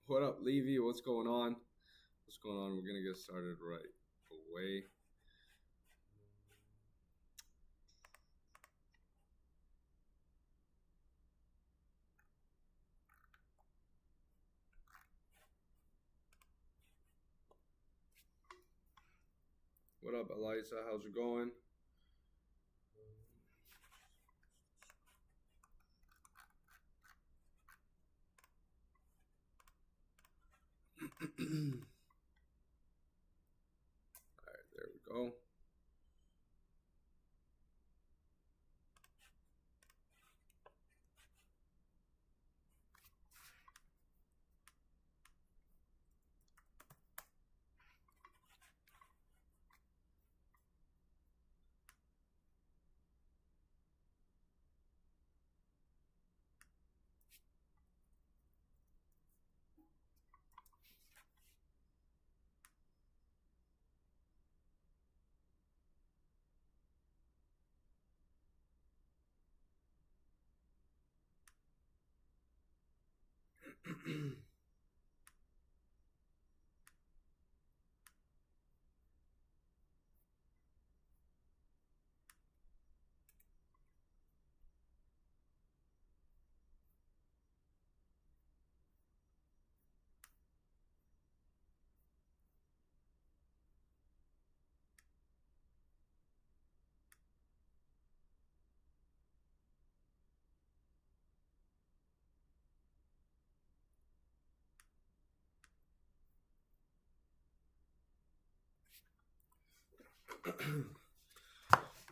What up, Levy? What's going on? What's going on? We're gonna get started right away. What up, Eliza? How's it going? All right, there we go.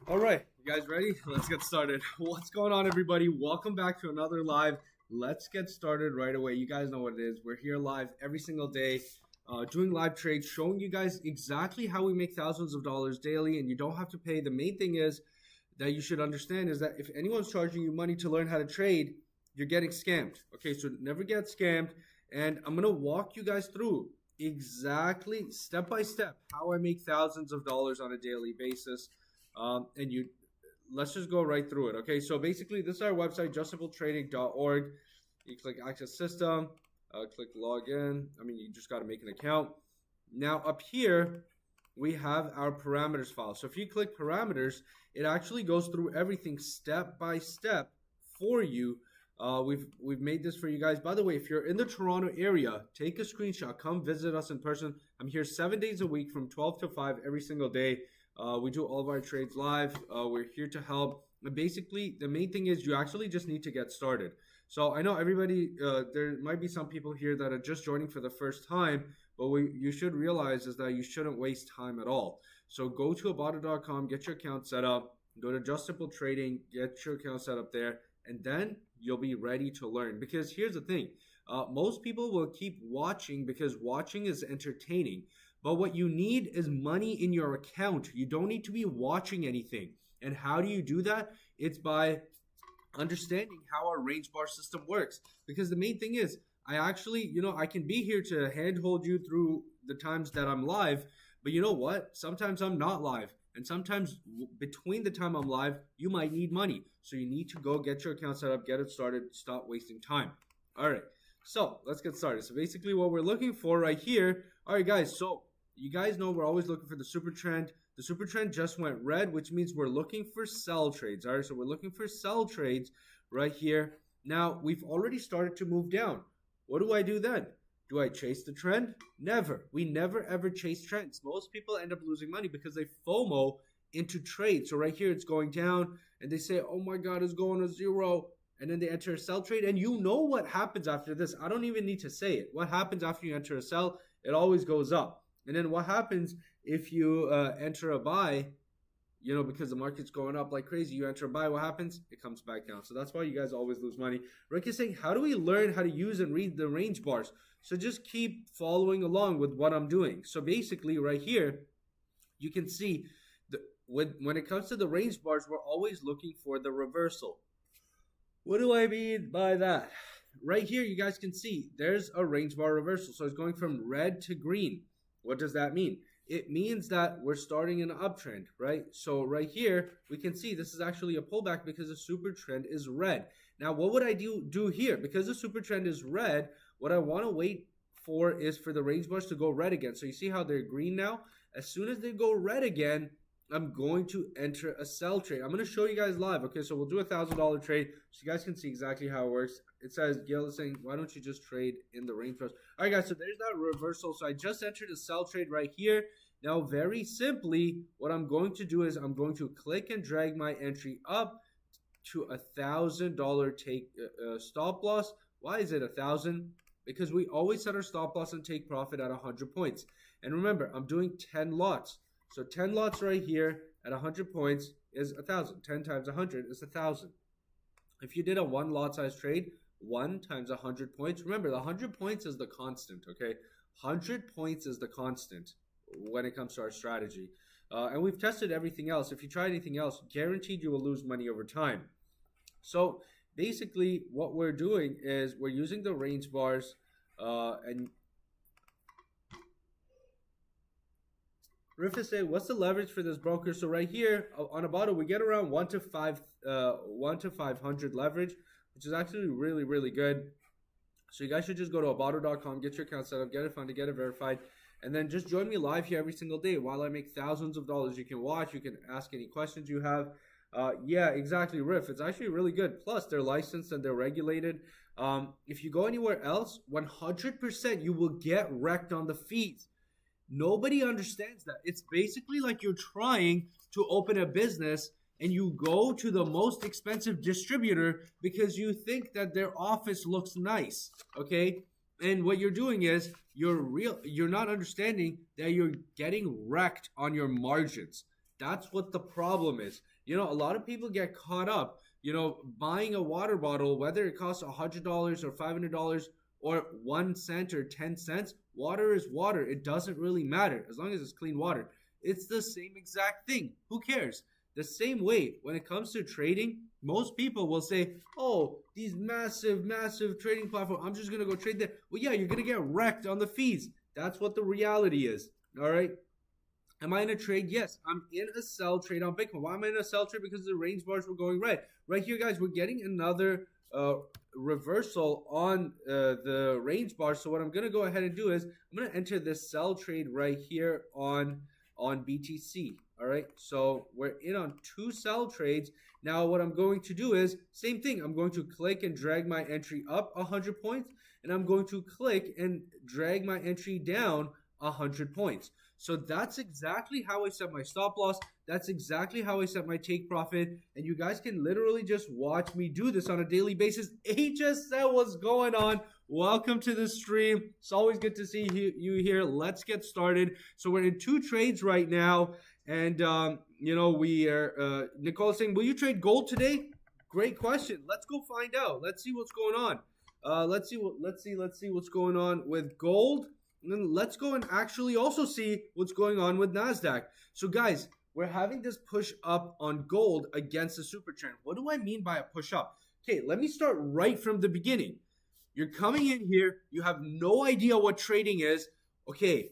All right, you guys ready? Let's get started. What's going on, everybody? Welcome back to another live. Let's get started right away. You guys know what it is. We're here live every single day, doing live trades, showing you guys exactly how we make thousands of dollars daily, and you don't have to pay. The main thing is that you should understand is that if anyone's charging you money to learn how to trade, you're getting scammed. Okay, so never get scammed. And I'm gonna walk you guys through exactly step by step how I make thousands of dollars on a daily basis. And you let's just go right through it. Okay, so basically this is our website, justtipletrading.org. You click access system, click login. I mean, you just got to make an account. Now up here we have our parameters file. So if you click parameters, it actually goes through everything step by step for you. We've made this for you guys. By the way, if you're in the Toronto area, take a screenshot, come visit us in person. I'm here 7 days a week from 12 to 5 every single day. We do all of our trades live. We're here to help. And basically, the main thing is you actually just need to get started. So I know everybody, there might be some people here that are just joining for the first time, but what you should realize is that you shouldn't waste time at all. So go to Ibotta.com, get your account set up, go to Just Simple Trading, get your account set up there, and then you'll be ready to learn. Because here's the thing, most people will keep watching because watching is entertaining. But what you need is money in your account. You don't need to be watching anything. And how do you do that? It's by understanding how our range bar system works. Because the main thing is, I actually, I can be here to handhold you through the times that I'm live. But you know what? Sometimes I'm not live. And sometimes between the time I'm live, you might need money. So you need to go get your account set up, get it started, stop wasting time. All right. So let's get started. So basically what we're looking for right here. All right, guys. So you guys know we're always looking for the super trend. The super trend just went red, which means we're looking for sell trades. All right, so we're looking for sell trades right here. Now, we've already started to move down. What do I do then? Do I chase the trend? Never. We never ever chase trends. Most people end up losing money because they FOMO into trades. So right here, it's going down, and they say, oh my God, it's going to zero. And then they enter a sell trade, and you know what happens after this. I don't even need to say it. What happens after you enter a sell? It always goes up. And then what happens if you enter a buy, because the market's going up like crazy, you enter a buy, what happens? It comes back down. So that's why you guys always lose money. Rick is saying, how do we learn how to use and read the range bars? So just keep following along with what I'm doing. So basically right here, you can see when it comes to the range bars, we're always looking for the reversal. What do I mean by that? Right here, you guys can see there's a range bar reversal. So it's going from red to green. What does that mean? It means that we're starting an uptrend, right? So right here, we can see this is actually a pullback because the super trend is red. Now, what would I do here? Because the super trend is red, what I want to wait for is for the range bars to go red again. So you see how they're green now? As soon as they go red again, I'm going to enter a sell trade. I'm going to show you guys live. Okay, so we'll do $1,000 trade so you guys can see exactly how it works. It says, Gail is saying, why don't you just trade in the range bars? All right, guys, so there's that reversal. So I just entered a sell trade right here. Now, very simply, what I'm going to do is I'm going to click and drag my entry up to $1,000 take stop loss. Why is it 1,000? Because we always set our stop loss and take profit at 100 points. And remember, I'm doing 10 lots. So 10 lots right here at 100 points is 1,000. 10 times 100 is 1,000. If you did a one lot size trade, 1 times 100 points. Remember, the 100 points is the constant, okay? 100 points is the constant when it comes to our strategy. And we've tested everything else. If you try anything else, guaranteed you will lose money over time. So basically what we're doing is we're using the range bars and Rufus said, what's the leverage for this broker? So right here on a bottle, we get around 1 to 500 leverage, which is actually really, really good. So you guys should just go to abotto.com, get your account set up, get it funded, get it verified, and then just join me live here every single day while I make thousands of dollars. You can watch, you can ask any questions you have. Yeah, exactly, Riff. It's actually really good. Plus, they're licensed and they're regulated. If you go anywhere else, 100% you will get wrecked on the fees. Nobody understands that. It's basically like you're trying to open a business and you go to the most expensive distributor because you think that their office looks nice, okay? And what you're doing is you're not understanding that you're getting wrecked on your margins. That's what the problem is. You know, a lot of people get caught up, you know, buying a water bottle, whether it costs $100 or $500 or 1 cent or 10 cents. Water is water. It doesn't really matter as long as it's clean water. It's the same exact thing. Who cares? The same way when it comes to trading, most people will say, oh, these massive trading platforms, I'm just going to go trade there. Well, yeah, you're going to get wrecked on the fees. That's what the reality is. All right. Am I in a trade? Yes, I'm in a sell trade on Bitcoin. Why am I in a sell trade? Because the range bars were going red. Right here, guys, we're getting another reversal on the range bar. So what I'm going to go ahead and do is I'm going to enter this sell trade right here on BTC. All right, so we're in on 2 sell trades. Now what I'm going to do is same thing. I'm going to click and drag my entry up 100 points, and I'm going to click and drag my entry down 100 points. So that's exactly how I set my stop loss. That's exactly how I set my take profit. And you guys can literally just watch me do this on a daily basis. HSL, what's going on? Welcome to the stream. It's always good to see you here. Let's get started. So we're in 2 trades right now. And, you know, we are, Nicole saying, will you trade gold today? Great question. Let's go find out. Let's see what's going on. Let's see what's going on with gold. And then let's go and actually also see what's going on with NASDAQ. So guys, we're having this push up on gold against the super trend. What do I mean by a push up? Okay, let me start right from the beginning. You're coming in here, you have no idea what trading is. Okay,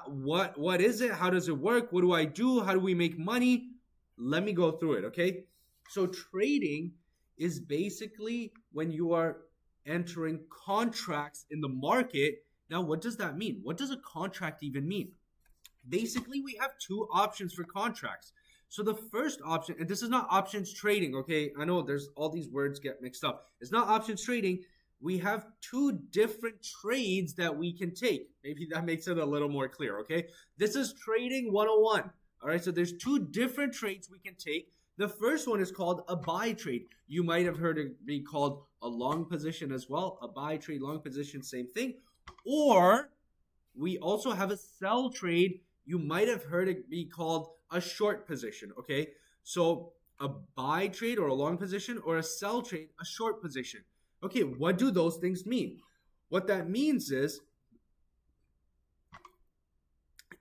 what is it? How does it work? What do I do? How do we make money? Let me go through it, okay? So trading is basically when you are entering contracts in the market. Now, what does that mean? What does a contract even mean? Basically, we have 2 options for contracts. So the first option, and this is not options trading, okay? I know there's all these words get mixed up. It's not options trading. We have 2 different trades that we can take. Maybe that makes it a little more clear, okay? This is trading 101. All right, so there's 2 different trades we can take. The first one is called a buy trade. You might have heard it be called a long position as well. A buy trade, long position, same thing. Or we also have a sell trade. You might have heard it be called a short position, okay? So a buy trade or a long position, or a sell trade, a short position. Okay, what do those things mean? What that means is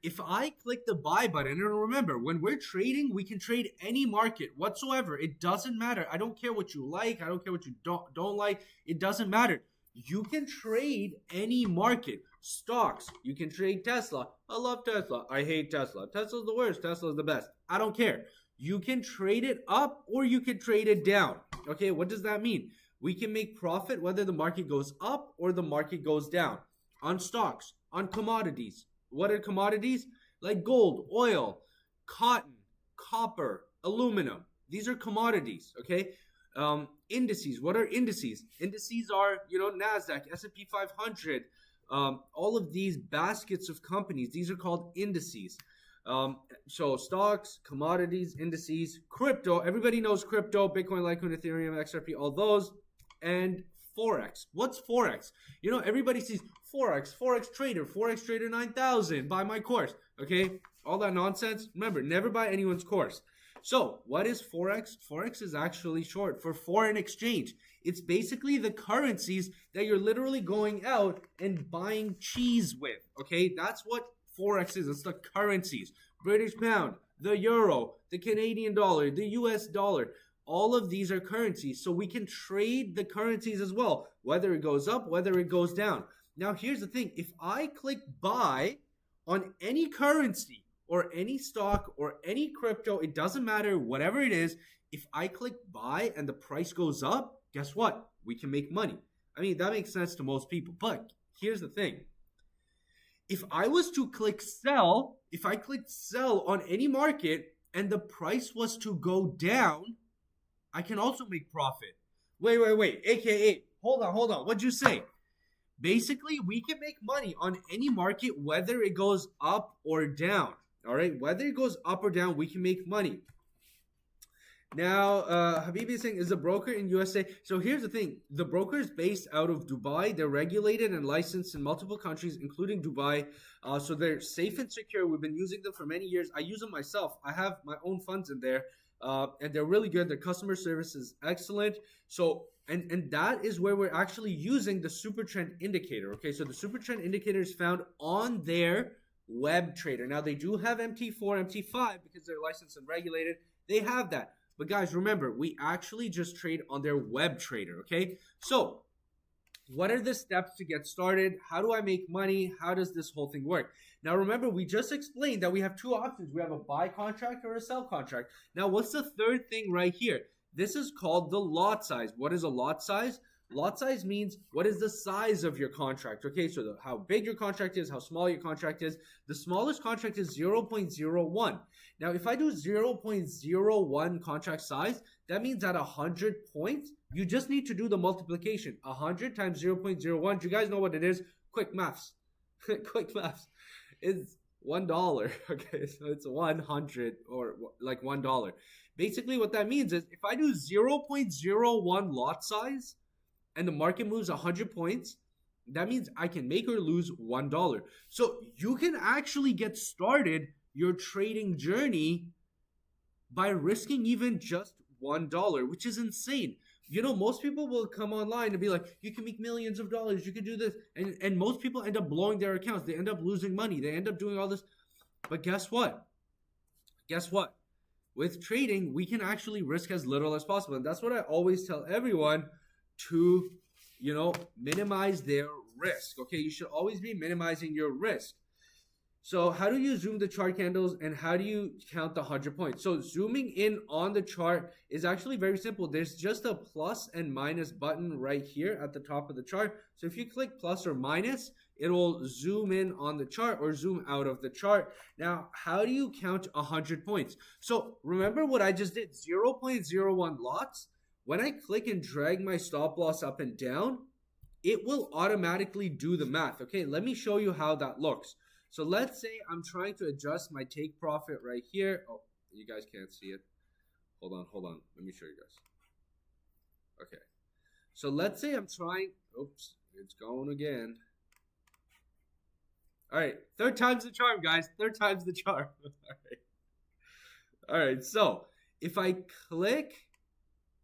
if I click the buy button, and remember, when we're trading, we can trade any market whatsoever. It doesn't matter. I don't care what you like. I don't care what you don't like. It doesn't matter. You can trade any market. Stocks, you can trade Tesla. I love Tesla. I hate Tesla. Tesla's the worst. Tesla's the best. I don't care. You can trade it up or you can trade it down. Okay, what does that mean? We can make profit whether the market goes up or the market goes down. On stocks, on commodities. What are commodities? Like gold, oil, cotton, copper, aluminum. These are commodities, okay? Indices. What are indices? Indices are, NASDAQ, S&P 500, all of these baskets of companies. These are called indices. So stocks, commodities, indices, crypto. Everybody knows crypto, Bitcoin, Litecoin, Ethereum, XRP, all those. And Forex. What's Forex? Everybody sees Forex Trader 9000. Buy my course. Okay? All that nonsense. Remember, never buy anyone's course. So, what is Forex? Forex is actually short for foreign exchange. It's basically the currencies that you're literally going out and buying cheese with. Okay? That's what Forex is. It's the currencies. British pound, the euro, the Canadian dollar, the US dollar. All of these are currencies. So we can trade the currencies as well, whether it goes up, whether it goes down. Now, here's the thing. If I click buy on any currency or any stock or any crypto, it doesn't matter, whatever it is, if I click buy and the price goes up, guess what? We can make money. I mean, that makes sense to most people. But here's the thing. If I was to click sell, if I clicked sell on any market and the price was to go down, I can also make profit. Wait. AKA, hold on. What'd you say? Basically, we can make money on any market, whether it goes up or down. All right? Whether it goes up or down, we can make money. Now, Habibi is saying, is a broker in USA? So here's the thing. The broker is based out of Dubai. They're regulated and licensed in multiple countries, including Dubai. So they're safe and secure. We've been using them for many years. I use them myself. I have my own funds in there. And they're really good. Their customer service is excellent. So, and that is where we're actually using the Super Trend Indicator. Okay, so the Super Trend Indicator is found on their web trader. Now, they do have MT4, MT5 because they're licensed and regulated. They have that. But guys, remember, we actually just trade on their web trader, okay? So, what are the steps to get started? How do I make money? How does this whole thing work? Now, remember, we just explained that we have two options. We have a buy contract or a sell contract. Now, what's the third thing right here? This is called the lot size. What is a lot size? Lot size means what is the size of your contract, okay? So how big your contract is, how small your contract is. The smallest contract is 0.01. Now, if I do 0.01 contract size, that means at 100 points, you just need to do the multiplication. 100 times 0.01. Do you guys know what it is? Quick maths. Quick maths. It's $1. Okay, so it's 100 or like $1. Basically, what that means is if I do 0.01 lot size and the market moves 100 points, that means I can make or lose $1. So you can actually get started your trading journey by risking even just $1, which is insane. Most people will come online and be like, you can make millions of dollars, you can do this. And most people end up blowing their accounts. They end up losing money. They end up doing all this. But guess what? With trading, we can actually risk as little as possible. And that's what I always tell everyone to, minimize their risk. Okay, you should always be minimizing your risk. So how do you zoom the chart candles and how do you count the 100 points? So zooming in on the chart is actually very simple. There's just a plus and minus button right here at the top of the chart. So if you click plus or minus, it will zoom in on the chart or zoom out of the chart. Now, how do you count 100 points? So remember what I just did, 0.01 lots. When I click and drag my stop loss up and down, it will automatically do the math. Okay, let me show you how that looks. So let's say I'm trying to adjust my take profit right here. Oh, you guys can't see it. Hold on. Let me show you guys. Okay. So let's say I'm trying, oops, it's going again. All right, third time's the charm, guys. Third time's the charm. All right, so if I click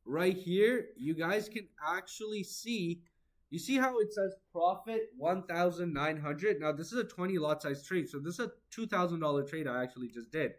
right here, you guys can actually see, you see how it says profit 1,900? Now, this is a 20 lot size trade. So this is a $2,000 trade I actually just did.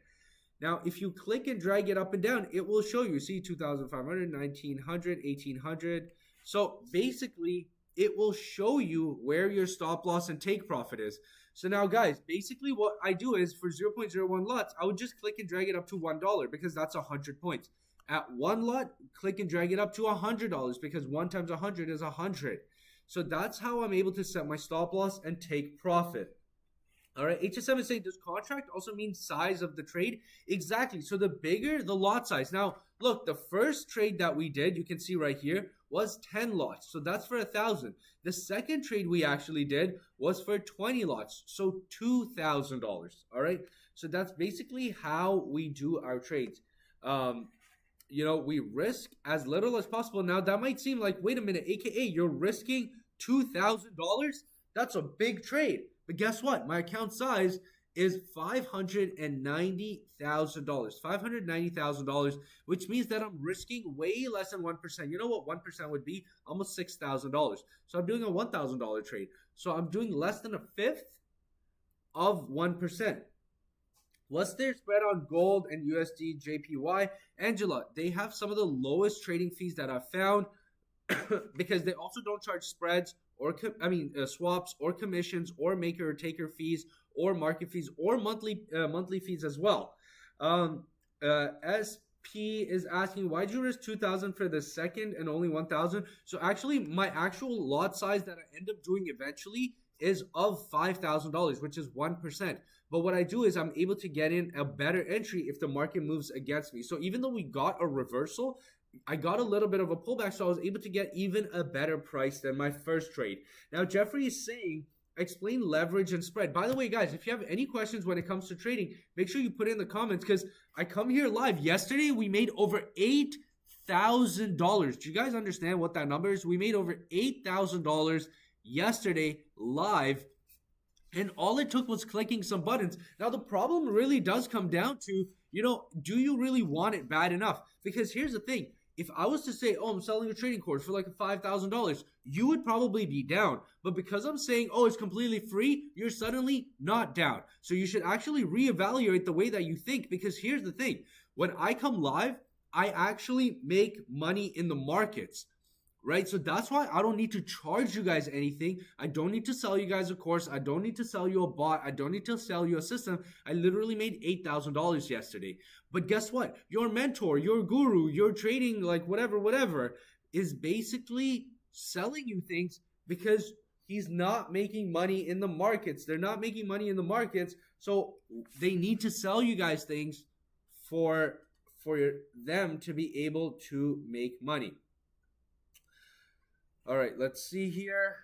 Now, if you click and drag it up and down, it will show you. See 2,500, 1,900, 1,800. So basically, it will show you where your stop loss and take profit is. So now, guys, basically what I do is for 0.01 lots, I would just click and drag it up to $1 because that's 100 points. At one lot, click and drag it up to $100 because 1 times 100 is 100. So that's how I'm able to set my stop loss and take profit. All right, HSM is saying, does contract also mean size of the trade? Exactly. So the bigger the lot size. Now, look, the first trade that we did, you can see right here, was 10 lots. So that's for 1,000. The second trade we actually did was for 20 lots. So $2,000. All right. So that's basically how we do our trades. You know, we risk as little as possible. Now, that might seem like, wait a minute, AKA, you're risking $2,000? That's a big trade. But guess what? My account size is $590,000. $590,000, which means that I'm risking way less than 1%. You know what 1% would be? Almost $6,000. So I'm doing a $1,000 trade. So I'm doing less than a fifth of 1%. What's their spread on gold and USD JPY? Angela, they have some of the lowest trading fees that I've found because they also don't charge spreads or swaps or commissions or maker or taker fees or market fees or monthly fees as well. SP is asking, why did you risk 2,000 for the second and only 1,000? So actually, my actual lot size that I end up doing eventually is of $5,000, which is 1%. But what I do is I'm able to get in a better entry if the market moves against me. So even though we got a reversal, I got a little bit of a pullback, so I was able to get even a better price than my first trade. Now, Jeffrey is saying, explain leverage and spread. By the way, guys, if you have any questions when it comes to trading, make sure you put it in the comments because I come here live. Yesterday, we made over $8,000. Do you guys understand what that number is? We made over $8,000 yesterday live. And all it took was clicking some buttons. Now, the problem really does come down to, you know, do you really want it bad enough? Because here's the thing. If I was to say, oh, I'm selling a trading course for like $5,000, you would probably be down. But because I'm saying, oh, it's completely free, you're suddenly not down. So you should actually reevaluate the way that you think. Because here's the thing. When I come live, I actually make money in the markets. Right? So that's why I don't need to charge you guys anything. I don't need to sell you guys a course. I don't need to sell you a bot. I don't need to sell you a system. I literally made $8,000 yesterday. But guess what? Your mentor, your guru, your trading, like whatever, is basically selling you things because he's not making money in the markets. They're not making money in the markets. So they need to sell you guys things for them to be able to make money. All right, let's see here.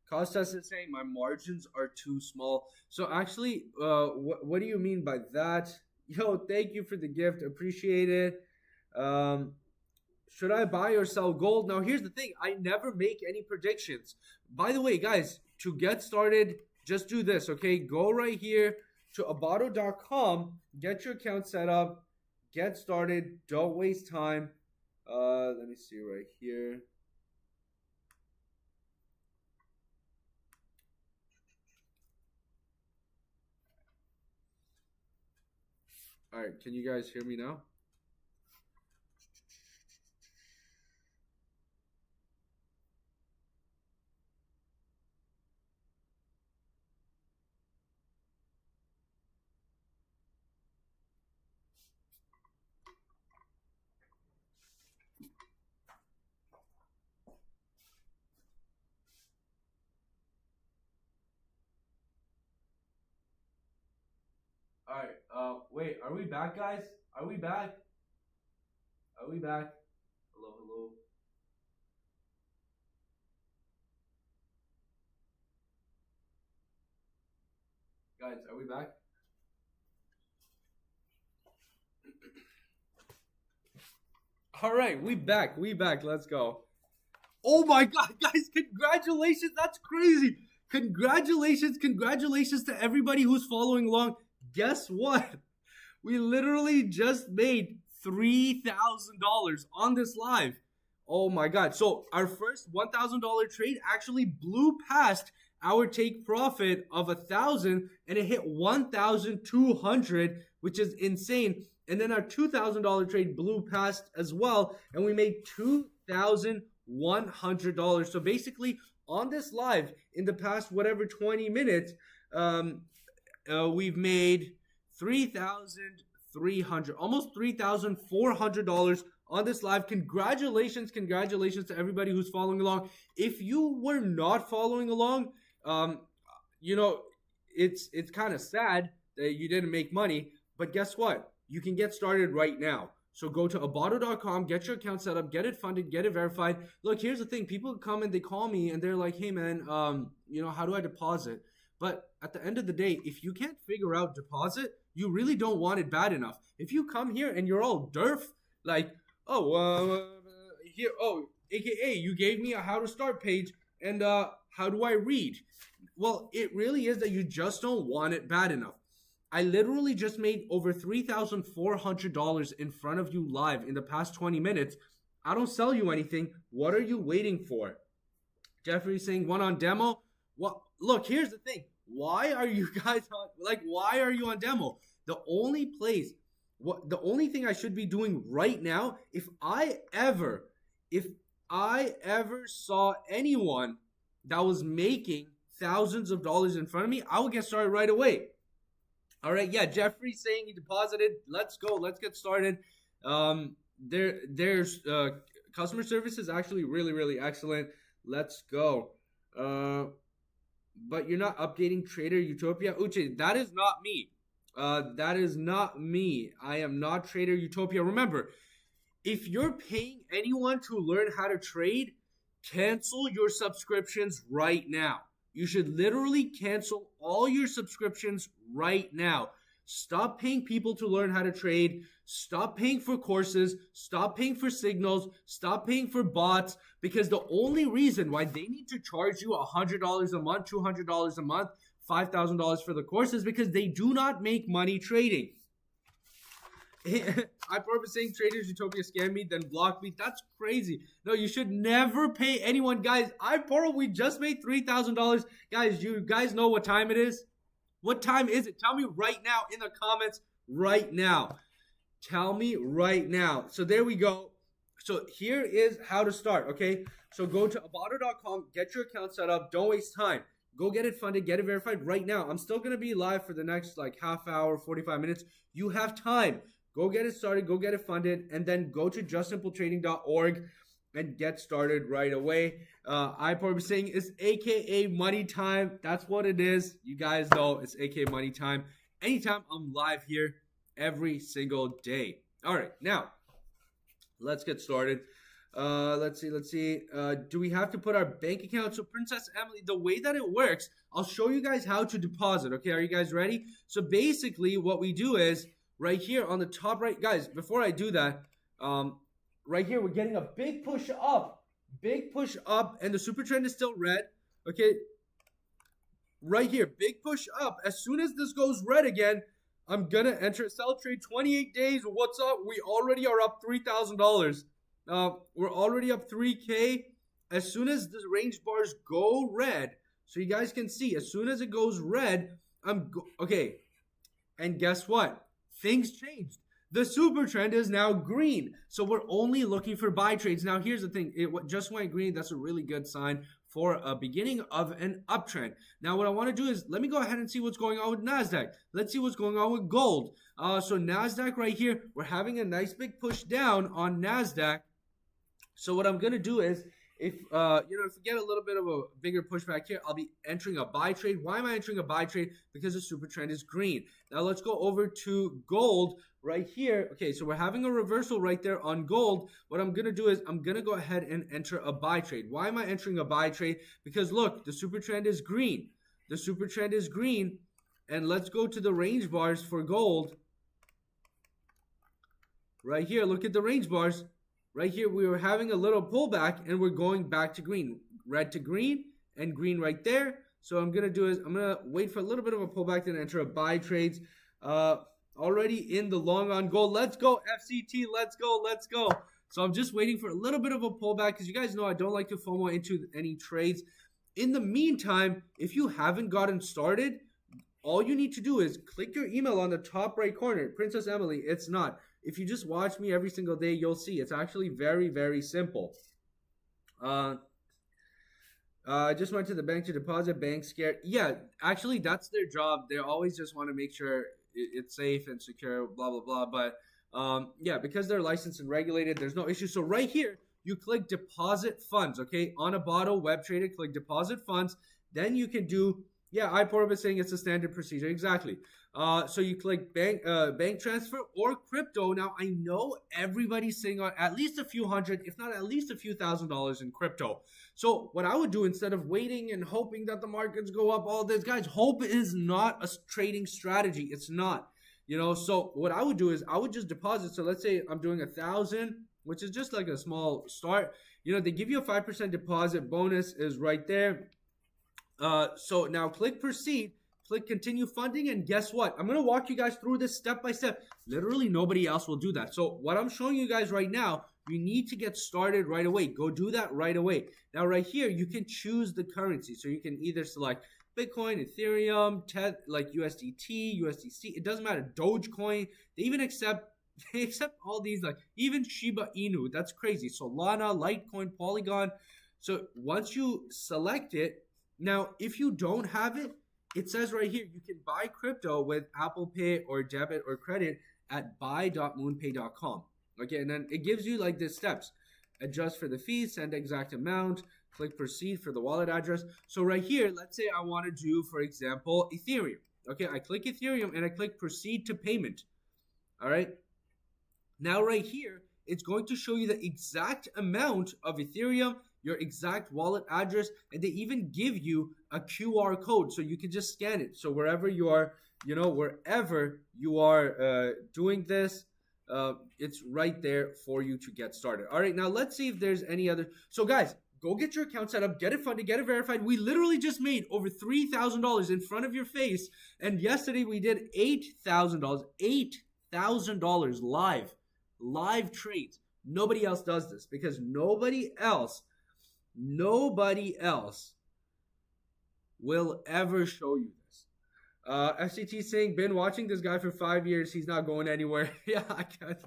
Costas is saying my margins are too small. So actually, what do you mean by that? Yo, thank you for the gift. Appreciate it. Should I buy or sell gold? Now, here's the thing. I never make any predictions. By the way, guys, to get started, just do this, okay? Go right here to Abato.com, get your account set up, get started, don't waste time. Let me see right here. All right, can you guys hear me now? All right. Wait. Are we back, guys? Are we back? Are we back? Hello, hello. Guys, are we back? All right, we back. We back. Let's go. Oh my God, guys! Congratulations. That's crazy. Congratulations to everybody who's following along. Guess what? We literally just made $3,000 on this live. Oh my God. So our first $1,000 trade actually blew past our take profit of 1,000 and it hit 1,200, which is insane. And then our $2,000 trade blew past as well and we made $2,100. So basically on this live in the past whatever 20 minutes, we've made 3,300, almost $3,400 on this live. Congratulations to everybody who's following along. If you were not following along, you know, it's kind of sad that you didn't make money, but guess what? You can get started right now. So go to Abato.com, get your account set up, get it funded, get it verified. Look, here's the thing. People come and they call me and they're like, hey man, you know, how do I deposit? But at the end of the day, if you can't figure out deposit, you really don't want it bad enough. If you come here and you're all derf, like, AKA, you gave me a how to start page and how do I read? Well, it really is that you just don't want it bad enough. I literally just made over $3,400 in front of you live in the past 20 minutes. I don't sell you anything. What are you waiting for? Jeffrey's saying one on demo. Well, look, here's the thing. Why are you guys on, why are you on demo? The only thing I should be doing right now, if I ever saw anyone that was making thousands of dollars in front of me, I would get started right away. All right, yeah, Jeffrey's saying he deposited. Let's go. Let's get started. There's customer service is actually really, really excellent. Let's go. But you're not updating Trader Utopia. Uche, that is not me. That is not me. I am not Trader Utopia. Remember, if you're paying anyone to learn how to trade, cancel your subscriptions right now. You should literally cancel all your subscriptions right now. Stop paying people to learn how to trade. Stop paying for courses. Stop paying for signals. Stop paying for bots. Because the only reason why they need to charge you $100 a month, $200 a month, $5,000 for the course is because they do not make money trading. I purpose saying Traders Utopia scam me, then block me. That's crazy. No, you should never pay anyone. Guys, we just made $3,000. Guys, you guys know what time it is? What time is it? Tell me right now in the comments right now. Tell me right now. So there we go. So here is how to start, okay? So go to Abato.com, get your account set up. Don't waste time. Go get it funded, get it verified right now. I'm still going to be live for the next half hour, 45 minutes. You have time. Go get it started, go get it funded, and then go to justsimpletrading.org and get started right away. I probably saying it's AKA money time. That's what it is. You guys know it's AKA money time. Anytime I'm live here every single day. All right, now let's get started. Let's see. Do we have to put our bank account? So Princess Emily, the way that it works, I'll show you guys how to deposit. Okay, are you guys ready? So basically what we do is, right here on the top right, guys, before I do that, right here, we're getting a big push up, and the super trend is still red, okay? Right here, big push up. As soon as this goes red again, I'm gonna enter a sell trade, 28 days, what's up? We already are up $3,000. We're already up 3K. As soon as the range bars go red, so you guys can see, as soon as it goes red, okay, and guess what? Things changed. The super trend is now green. So we're only looking for buy trades. Now, here's the thing. It just went green. That's a really good sign for a beginning of an uptrend. Now, what I want to do is let me go ahead and see what's going on with NASDAQ. Let's see what's going on with gold. So NASDAQ right here, we're having a nice big push down on NASDAQ. So what I'm going to do is, if you get a little bit of a bigger pushback here, I'll be entering a buy trade. Why am I entering a buy trade? Because the super trend is green. Now let's go over to gold right here. Okay, so we're having a reversal right there on gold. What I'm going to do is I'm going to go ahead and enter a buy trade. Why am I entering a buy trade? Because look, the super trend is green. The super trend is green. And let's go to the range bars for gold. Right here, look at the range bars. Right here, we were having a little pullback, and we're going back to green. Red to green, and green right there. So what I'm going to do is I'm going to wait for a little bit of a pullback, then enter a buy trades. Already in the long on gold. Let's go, FCT. Let's go. So I'm just waiting for a little bit of a pullback, because you guys know I don't like to FOMO into any trades. In the meantime, if you haven't gotten started, all you need to do is click your email on the top right corner. Princess Emily, it's not. If you just watch me every single day, you'll see it's actually very, very simple. I just went to the bank to deposit. Bank scared. Yeah, actually, that's their job. They always just want to make sure it's safe and secure. Blah blah blah. But yeah, because they're licensed and regulated, there's no issue. So right here, you click deposit funds. Okay, on a bottle web trader, click deposit funds. Then you can do. Yeah, iPortal is saying it's a standard procedure. Exactly. So you click bank transfer or crypto. Now I know everybody's sitting on at least a few hundred, if not at least a few $1,000s in crypto. So what I would do instead of waiting and hoping that the markets go up, all this, guys, hope is not a trading strategy. It's not. So what I would do is I would just deposit. So let's say I'm doing 1,000, which is just like a small start. They give you a 5% deposit bonus is right there. So now click proceed, click continue funding, and guess what? I'm going to walk you guys through this step by step. Literally nobody else will do that. So what I'm showing you guys right now, you need to get started right away. Go do that right away. Now right here, you can choose the currency. So you can either select Bitcoin, Ethereum, like USDT, USDC. It doesn't matter. Dogecoin. They even accept all these, like even Shiba Inu. That's crazy. Solana, Litecoin, Polygon. So once you select it, now, if you don't have it, it says right here, you can buy crypto with Apple Pay or debit or credit at buy.moonpay.com. Okay, and then it gives you like the steps. Adjust for the fees, send exact amount, click proceed for the wallet address. So right here, let's say I want to do, for example, Ethereum. Okay, I click Ethereum and I click proceed to payment. All right. Now right here, it's going to show you the exact amount of Ethereum, your exact wallet address, and they even give you a QR code so you can just scan it. So wherever you are, doing this, it's right there for you to get started. All right, now let's see if there's any other. So guys, go get your account set up, get it funded, get it verified. We literally just made over $3,000 in front of your face, and yesterday we did $8,000, $8,000 live trades. Nobody else does this because nobody else will ever show you this. FCT saying, been watching this guy for 5 years. He's not going anywhere. Yeah,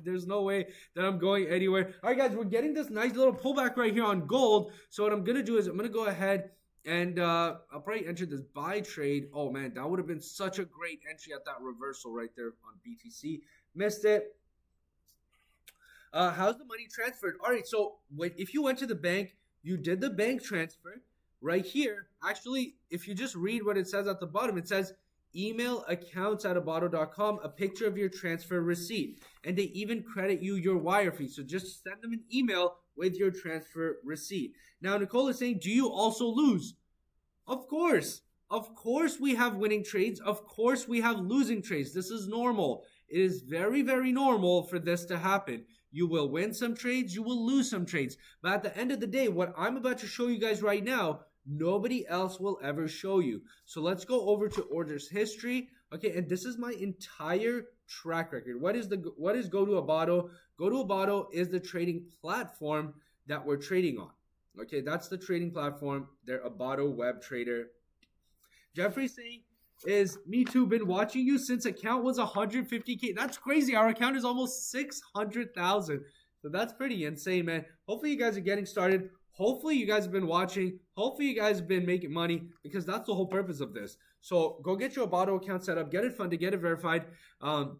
there's no way that I'm going anywhere. All right, guys, we're getting this nice little pullback right here on gold. So what I'm going to do is I'm going to go ahead and I'll probably enter this buy trade. Oh, man, that would have been such a great entry at that reversal right there on BTC. Missed it. How's the money transferred? All right, so if you went to the bank, you did the bank transfer right here. Actually, if you just read what it says at the bottom, it says email accounts@abado.com, a picture of your transfer receipt. And they even credit you your wire fee. So just send them an email with your transfer receipt. Now, Nicole is saying, do you also lose? Of course. Of course we have winning trades. Of course we have losing trades. This is normal. It is very, very normal for this to happen. You will win some trades, you will lose some trades. But at the end of the day, what I'm about to show you guys right now, nobody else will ever show you. So let's go over to orders history. Okay, and this is my entire track record. What is GoToAbado? GoToAbado is the trading platform that we're trading on. Okay, that's the trading platform. They're Abado web trader. Jeffrey saying, is me too, been watching you since account was 150K. That's crazy. Our account is almost 600,000. So that's pretty insane, man. Hopefully you guys are getting started. Hopefully you guys have been watching. Hopefully you guys have been making money because that's the whole purpose of this. So go get your Abado account set up, get it funded, get it verified. And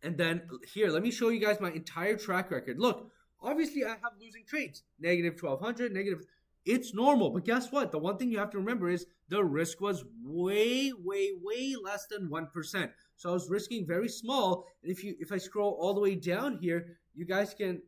then here, let me show you guys my entire track record. Look, obviously I have losing trades. Negative 1,200, negative. It's normal, but guess what? The one thing you have to remember is the risk was way, way, way less than 1%. So I was risking very small. And if I scroll all the way down here, you guys can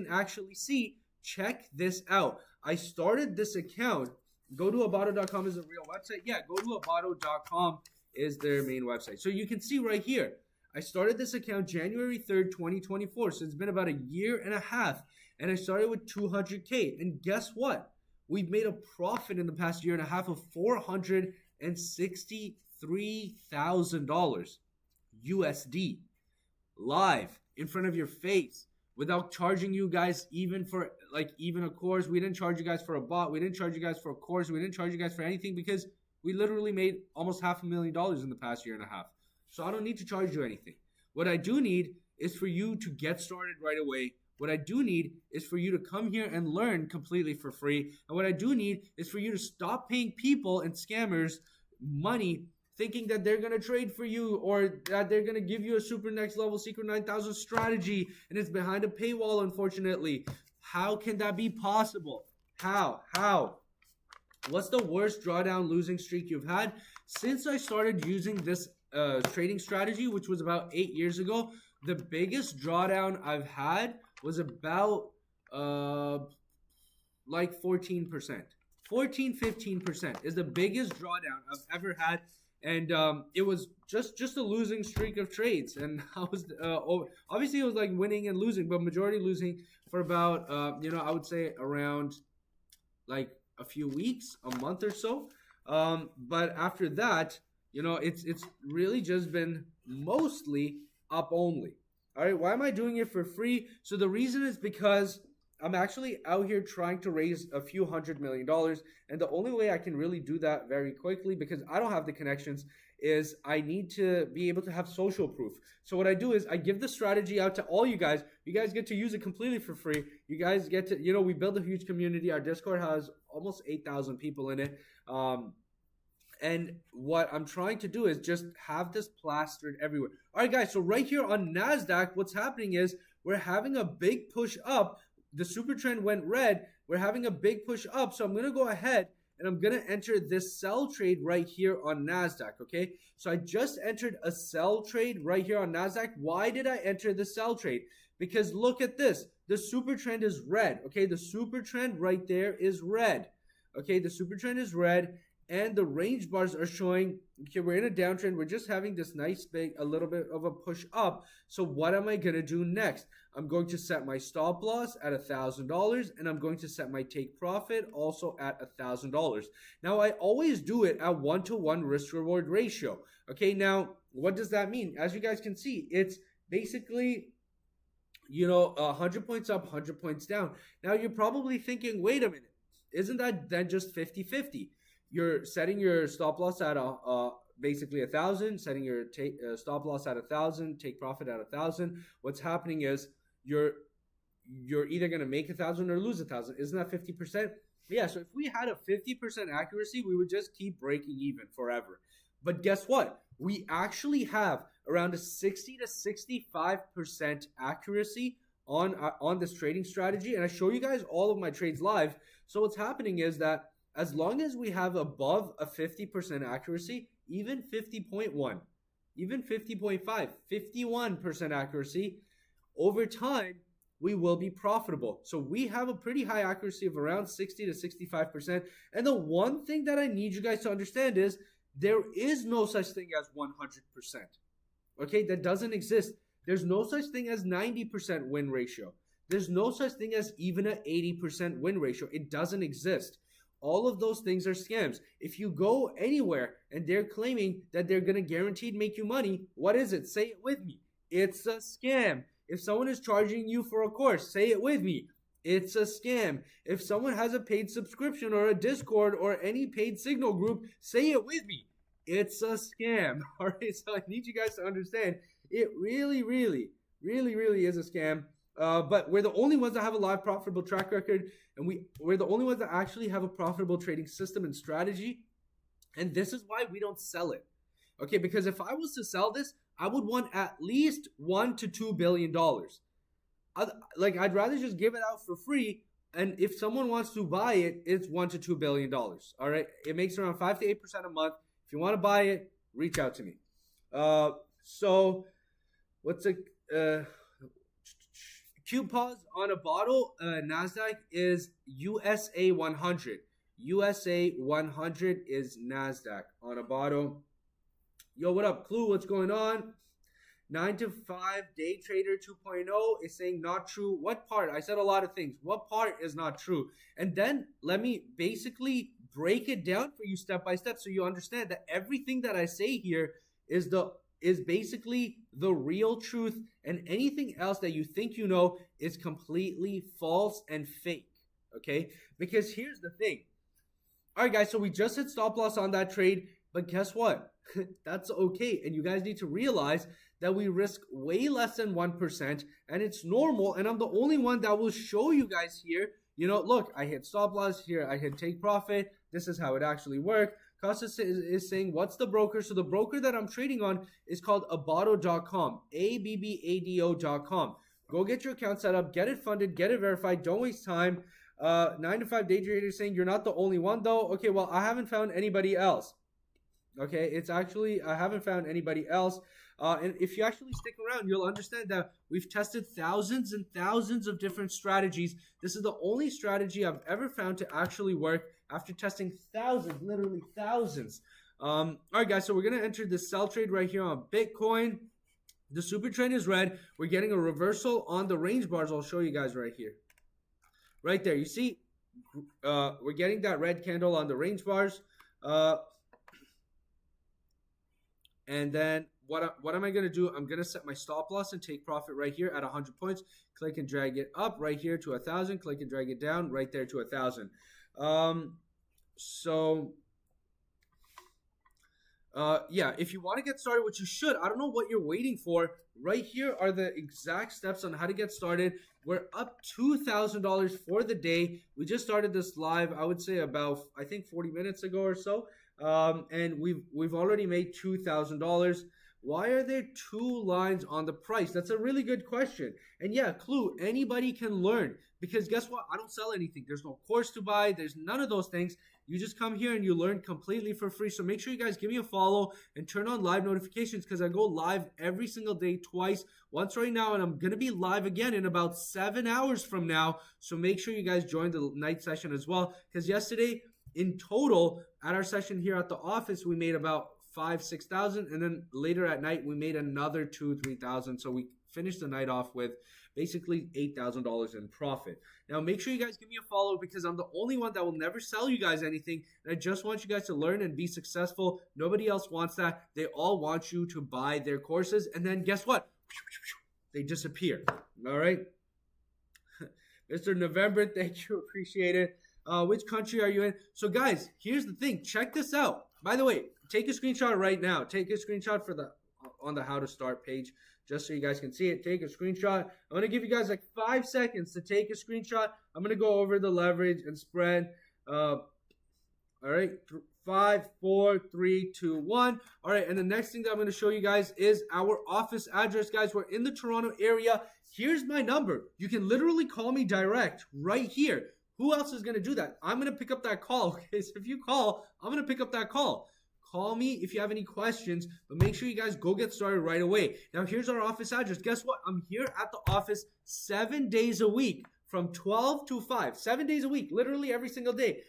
actually see. Check this out. I started this account. GoToAbado.com is a real website. Yeah, GoToAbado.com is their main website. So you can see right here. I started this account January 3rd, 2024. So it's been about a year and a half. And I started with 200K. And guess what? We've made a profit in the past year and a half of $463,000 USD live in front of your face without charging you guys even a course. We didn't charge you guys for a bot. We didn't charge you guys for a course. We didn't charge you guys for anything because we literally made almost $500,000 in the past year and a half. So I don't need to charge you anything. What I do need is for you to get started right away What I do need is for you to come here and learn completely for free. And what I do need is for you to stop paying people and scammers money thinking that they're going to trade for you or that they're going to give you a super next level secret 9000 strategy and it's behind a paywall, unfortunately. How can that be possible? How? What's the worst drawdown losing streak you've had? Since I started using this trading strategy, which was about 8 years ago, the biggest drawdown I've had was about like 14%. 15% is the biggest drawdown I've ever had. And it was just a losing streak of trades. And I was obviously it was like winning and losing, but majority losing for about I would say around like a few weeks, a month or so. But after that, it's really just been mostly up only. All right, why am I doing it for free? So the reason is because I'm actually out here trying to raise a few $100 million. And the only way I can really do that very quickly, because I don't have the connections, is I need to be able to have social proof. So what I do is I give the strategy out to all you guys. You guys get to use it completely for free. You guys get to, we build a huge community. Our Discord has almost 8,000 people in it. And what I'm trying to do is just have this plastered everywhere. All right, guys, so right here on NASDAQ, what's happening is we're having a big push up. The super trend went red. We're having a big push up. So I'm going to go ahead and I'm going to enter this sell trade right here on NASDAQ. Okay. So I just entered a sell trade right here on NASDAQ. Why did I enter the sell trade? Because look at this. The super trend is red. Okay. The super trend right there is red. Okay. The super trend is red. And the range bars are showing, okay, we're in a downtrend. We're just having this nice big, a little bit of a push up. So what am I going to do next? I'm going to set my stop loss at $1,000 and I'm going to set my take profit also at $1,000. Now, I always do it at 1-to-1 risk reward ratio. Okay, now, what does that mean? As you guys can see, it's basically 100 points up, 100 points down. Now, you're probably thinking, wait a minute, isn't that then just 50-50? You're setting your stop loss at basically 1,000, setting your stop loss at 1,000, take profit at 1,000. What's happening is you're either going to make 1,000 or lose 1,000. Isn't that 50%? Yeah, so if we had a 50% accuracy, we would just keep breaking even forever. But guess what? We actually have around a 60 to 65% accuracy on this trading strategy. And I show you guys all of my trades live. So what's happening is that as long as we have above a 50% accuracy, even 50.1, even 50.5, 51% accuracy, over time, we will be profitable. So we have a pretty high accuracy of around 60 to 65%. And the one thing that I need you guys to understand is there is no such thing as 100%. Okay, that doesn't exist. There's no such thing as 90% win ratio. There's no such thing as even an 80% win ratio. It doesn't exist. All of those things are scams. If you go anywhere and they're claiming that they're going to guaranteed make you money, what is it? Say it with me. It's a scam. If someone is charging you for a course, say it with me. It's a scam. If someone has a paid subscription or a Discord or any paid Signal group, say it with me. It's a scam. All right, so I need you guys to understand it really is a scam. But we're the only ones that have a live profitable track record, and we're the only ones that actually have a profitable trading system and strategy. And this is why we don't sell it. Okay, because if I was to sell this, I would want at least $1 to $2 billion. I'd rather just give it out for free. And if someone wants to buy it, it's $1 to $2 billion. All right, it makes around 5 to 8% a month. If you want to buy it, reach out to me. So what's a coupons on a bottle? NASDAQ is USA 100. USA 100 is NASDAQ on a bottle. Yo, what up, Clue? What's going on? 9 to 5 day trader 2.0 is saying not true. What part? I said a lot of things. What part is not true? And then let me basically break it down for you step by step so you understand that everything that I say here is basically the real truth, and anything else that you think you know is completely false and fake. Okay? Because here's the thing. All right, guys, so we just hit stop loss on that trade. But guess what? That's okay. And you guys need to realize that we risk way less than 1%, and it's normal. And I'm the only one that will show you guys here. Look, I hit stop loss here. I hit take profit. This is how it actually works. Costas is saying, what's the broker? So the broker that I'm trading on is called Abbado.com, Abbado.com. Go get your account set up, get it funded, get it verified. Don't waste time. 9 to 5 day trader is saying, you're not the only one though. Okay, well, I haven't found anybody else. Okay, it's actually, I haven't found anybody else. And if you actually stick around, you'll understand that we've tested thousands and thousands of different strategies. This is the only strategy I've ever found to actually work after testing thousands, literally thousands. All right, guys, so we're going to enter the sell trade right here on Bitcoin. The super trend is red. We're getting a reversal on the range bars. I'll show you guys right here. Right there, you see, we're getting that red candle on the range bars. And then what am I going to do? I'm going to set my stop loss and take profit right here at 100 points. Click and drag it up right here to 1,000. Click and drag it down right there to 1,000. Yeah, if you want to get started, which you should, I don't know what you're waiting for. Right here are the exact steps on how to get started. We're up $2,000 for the day. We just started this live, I would say about, I think 40 minutes ago or so. And we've already made $2,000. Why are there two lines on the price? That's a really good question. And yeah, clue, anybody can learn, because guess what? I don't sell anything. There's no course to buy. There's none of those things. You just come here and you learn completely for free. So make sure you guys give me a follow and turn on live notifications, because I go live every single day, twice, once right now, and I'm going to be live again in about 7 hours from now. So make sure you guys join the night session as well, because yesterday in total at our session here at the office, we made about 5,000-6,000, and then later at night we made another 2,000-3,000. So we finished the night off with basically $8,000 in profit. Now make sure you guys give me a follow, because I'm the only one that will never sell you guys anything, and I just want you guys to learn and be successful. Nobody else wants that. They all want you to buy their courses, and then guess what? They disappear. All right. Mr. November, thank you, appreciate it. Which country are you in? So guys, here's the thing. Check this out. By the way, take a screenshot right now. Take a screenshot on the how to start page, just so you guys can see it. Take a screenshot. I'm going to give you guys like 5 seconds to take a screenshot. I'm going to go over the leverage and spread. All right. 5, 4, 3, 2, 1. All right. And the next thing that I'm going to show you guys is our office address, guys. We're in the Toronto area. Here's my number. You can literally call me direct right here. Who else is going to do that? I'm going to pick up that call. Okay, so if you call, I'm going to pick up that call. Call me if you have any questions, but make sure you guys go get started right away. Now, here's our office address. Guess what? I'm here at the office 7 days a week from 12 to 5. 7 days a week, literally every single day.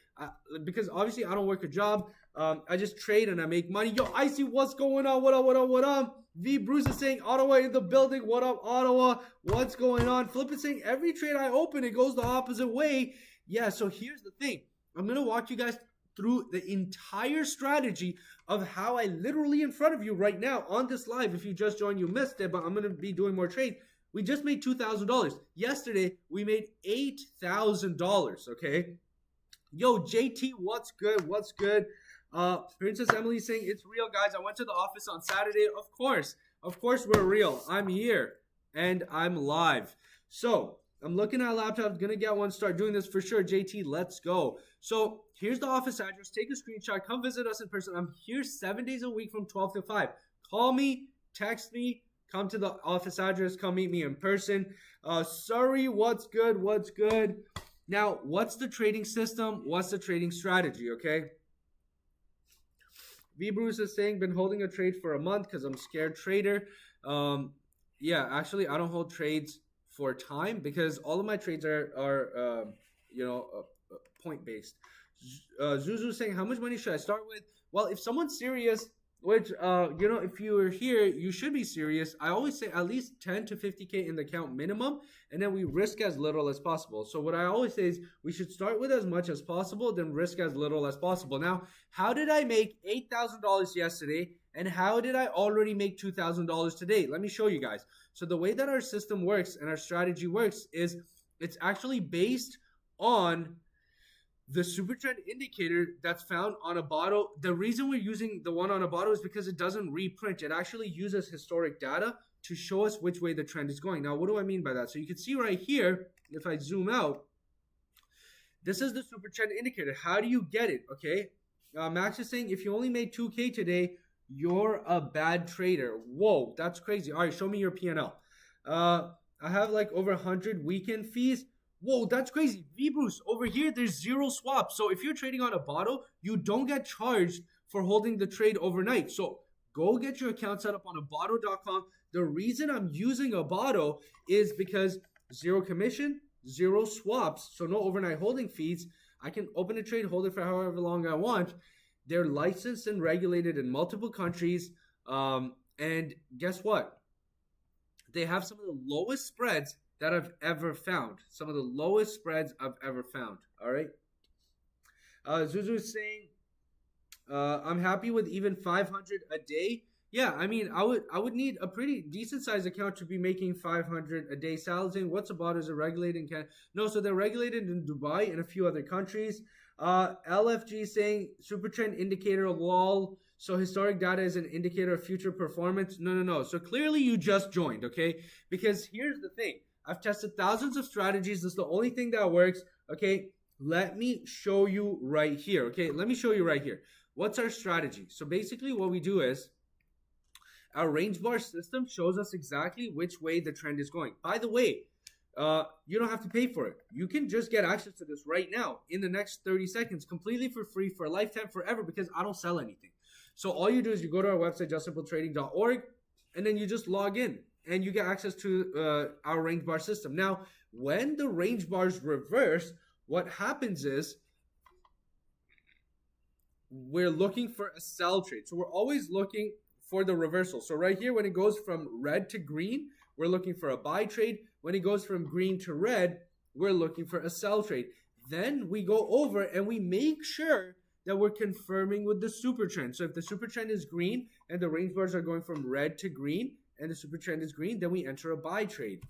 Because obviously I don't work a job. I just trade and I make money. Yo, Icy, what's going on? What up, what up, what up? V Bruce is saying Ottawa in the building. What up, Ottawa? What's going on? Flip is saying every trade I open, it goes the opposite way. Yeah, so here's the thing. I'm going to walk you guys through the entire strategy of how I literally in front of you right now on this live. If you just joined, you missed it, but I'm going to be doing more trades. We just made $2,000. Yesterday, we made $8,000, okay? Yo, JT, what's good? What's good? Princess Emily saying, it's real, guys. I went to the office on Saturday. Of course we're real. I'm here, and I'm live. So I'm looking at a laptop, gonna get one, start doing this for sure. JT, let's go. So here's the office address. Take a screenshot, come visit us in person. I'm here 7 days a week from 12 to 5. Call me, text me, come to the office address, come meet me in person. Surrey, what's good? What's good? Now, what's the trading system? What's the trading strategy, okay? V Bruce is saying, been holding a trade for a month because I'm scared trader. Yeah, actually, I don't hold trades for time, because all of my trades are point based. Zuzu saying, how much money should I start with? Well, if someone's serious, which if you are here, you should be serious. I always say at least 10 to 50K in the account minimum, and then we risk as little as possible. So what I always say is we should start with as much as possible, then risk as little as possible. Now, how did I make $8,000 yesterday, and how did I already make $2,000 today? Let me show you guys. So the way that our system works and our strategy works is it's actually based on The super trend indicator that's found on Abato, the reason we're using the one on Abato is because it doesn't reprint. It actually uses historic data to show us which way the trend is going. Now, what do I mean by that? So you can see right here, if I zoom out, this is the super trend indicator. How do you get it? Okay. Max is saying if you only made 2K today, you're a bad trader. Whoa, that's crazy. All right, show me your P&L. I have like over 100 weekend fees. Whoa, that's crazy. VBruce, over here, there's 0 swaps. So if you're trading on Abato, you don't get charged for holding the trade overnight. So go get your account set up on Abato.com. The reason I'm using Abato is because 0 commission, 0 swaps, so no overnight holding fees. I can open a trade, hold it for however long I want. They're licensed and regulated in multiple countries. And guess what? They have some of the lowest spreads that I've ever found. Some of the lowest spreads I've ever found. All right. Zuzu is saying, I'm happy with even 500 a day. Yeah, I mean, I would need a pretty decent sized account to be making 500 a day. Salazing, what's about is it regulated in Canada? No, so they're regulated in Dubai and a few other countries. LFG saying super trend indicator lol. So historic data is an indicator of future performance. No. So clearly you just joined, okay? Because here's the thing. I've tested thousands of strategies. This is the only thing that works, okay? Let me show you right here, okay? Let me show you right here. What's our strategy? So basically what we do is our range bar system shows us exactly which way the trend is going. By the way, you don't have to pay for it. You can just get access to this right now in the next 30 seconds, completely for free, for a lifetime, forever, because I don't sell anything. So all you do is you go to our website, justsimpletrading.org, and then you just log in and you get access to our range bar system. Now, when the range bars reverse, what happens is we're looking for a sell trade. So we're always looking for the reversal. So right here, when it goes from red to green, we're looking for a buy trade. When it goes from green to red, we're looking for a sell trade. Then we go over and we make sure that we're confirming with the super trend. So if the super trend is green and the range bars are going from red to green and the super trend is green, then we enter a buy trade.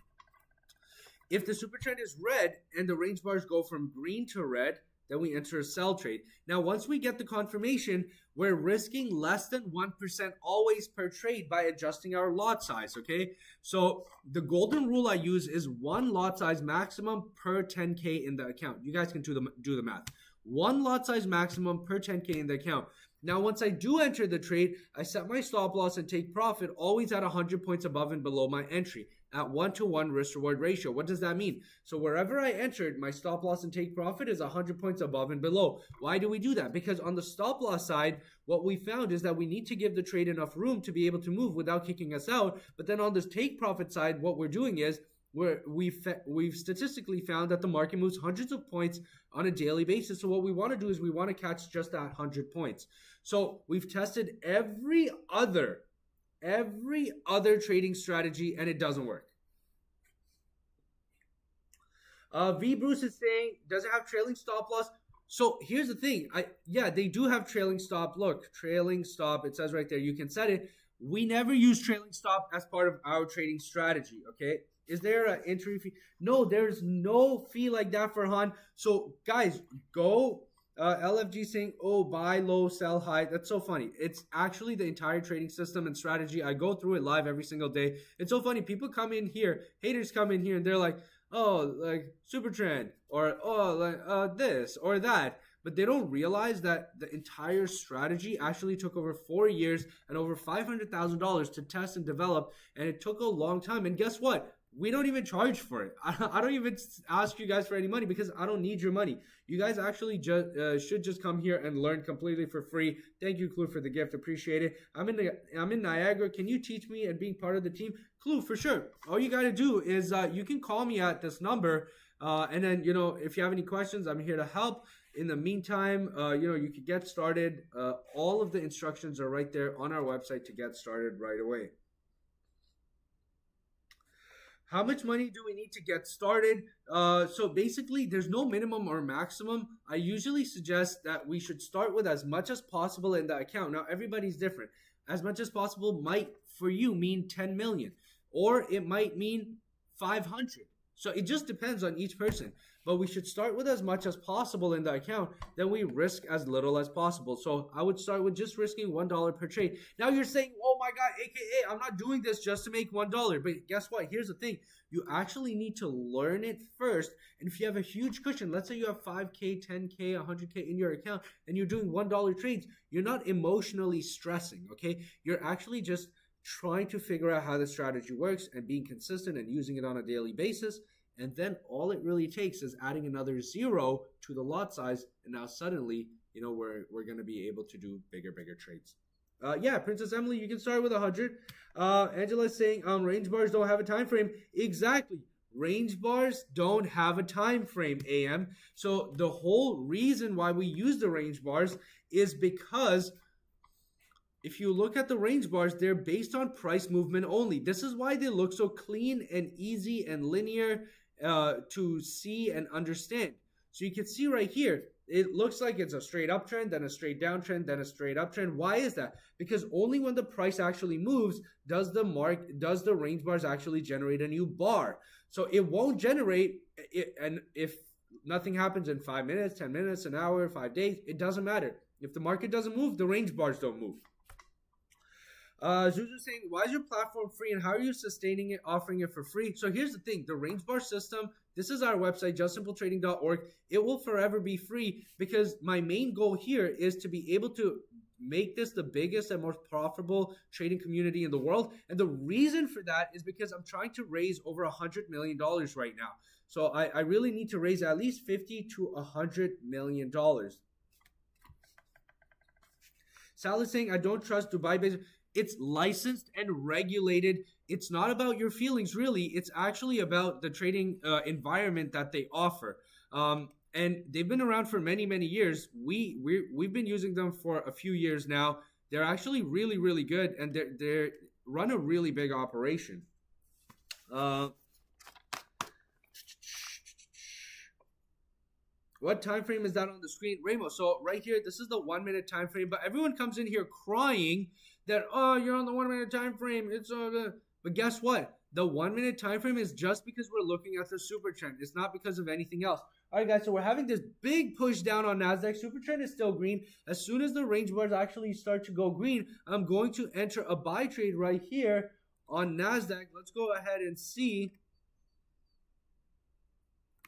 If the super trend is red and the range bars go from green to red, then we enter a sell trade. Now, once we get the confirmation, we're risking less than 1% always per trade by adjusting our lot size, okay? So the golden rule I use is 1 lot size maximum per 10K in the account. You guys can do the math. 1 lot size maximum per 10K in the account. Now, once I do enter the trade, I set my stop loss and take profit always at 100 points above and below my entry at 1-to-1 risk-reward ratio. What does that mean? So wherever I entered, my stop loss and take profit is 100 points above and below. Why do we do that? Because on the stop loss side, what we found is that we need to give the trade enough room to be able to move without kicking us out. But then on the take profit side, what we're doing is we've statistically found that the market moves hundreds of points on a daily basis. So what we want to do is we want to catch just that 100 points. So we've tested every other trading strategy and it doesn't work. VBruce is saying, does it have trailing stop loss? So here's the thing. Yeah, they do have trailing stop. Look, trailing stop. It says right there. You can set it. We never use trailing stop as part of our trading strategy. Okay. Is there an entry fee? No, there's no fee like that for Han. So guys, go. LFG saying, oh, buy low, sell high. That's so funny. It's actually the entire trading system and strategy. I go through it live every single day. It's so funny. People come in here, haters come in here, and they're like, oh, like super trend, or oh, like this or that. But they don't realize that the entire strategy actually took over 4 years and over $500,000 to test and develop, and it took a long time. And guess what? We don't even charge for it. I don't even ask you guys for any money because I don't need your money. You guys actually should just come here and learn completely for free. Thank you, Clue, for the gift. Appreciate it. I'm in Niagara. Can you teach me and being part of the team? Clue, for sure. All you got to do is you can call me at this number. And then, if you have any questions, I'm here to help. In the meantime, you can get started. All of the instructions are right there on our website to get started right away. How much money do we need to get started? So basically, there's no minimum or maximum. I usually suggest that we should start with as much as possible in the account. Now, everybody's different. As much as possible might, for you, mean 10 million. Or it might mean 500. So it just depends on each person. but we should start with as much as possible in the account. Then we risk as little as possible. So I would start with just risking $1 per trade. Now you're saying, oh my God, AKA, I'm not doing this just to make $1. But guess what? Here's the thing. You actually need to learn it first. And if you have a huge cushion, let's say you have 5K, 10K, 100K in your account, and you're doing $1 trades, you're not emotionally stressing, okay? You're actually just trying to figure out how the strategy works and being consistent and using it on a daily basis. And then all it really takes is adding another 0 to the lot size. And now suddenly, we're going to be able to do bigger trades. Yeah, Princess Emily, you can start with 100. Angela's saying range bars don't have a time frame. Exactly. Range bars don't have a time frame, AM. So the whole reason why we use the range bars is because if you look at the range bars, they're based on price movement only. This is why they look so clean and easy and linear to see and understand. So you can see right here, it looks like it's a straight uptrend, then a straight downtrend, then a straight uptrend. Why is that? Because only when the price actually moves does the range bars actually generate a new bar. So it won't generate it, and if nothing happens in 5 minutes, 10 minutes, an hour, 5 days, it doesn't matter. If the market doesn't move, the range bars don't move. Zuzu saying, why is your platform free and how are you sustaining it, offering it for free? So here's the thing, the range bar system, this is our website, justsimpletrading.org. It will forever be free because my main goal here is to be able to make this the biggest and most profitable trading community in the world. And the reason for that is because I'm trying to raise over $100 million right now. So I really need to raise at least $50 to $100 million. Sal is saying, I don't trust Dubai based. It's licensed and regulated. It's not about your feelings, really. It's actually about the trading environment that they offer. And they've been around for many, many years. We've been using them for a few years now. They're actually really, really good, and they run a really big operation. What time frame is that on the screen? Rainbow. So right here, this is the 1 minute time frame, but everyone comes in here crying that, oh, you're on the 1 minute time frame. But guess what? The 1 minute time frame is just because we're looking at the super trend. It's not because of anything else. All right, guys, so we're having this big push down on NASDAQ. Super trend is still green. As soon as the range bars actually start to go green, I'm going to enter a buy trade right here on NASDAQ. Let's go ahead and see.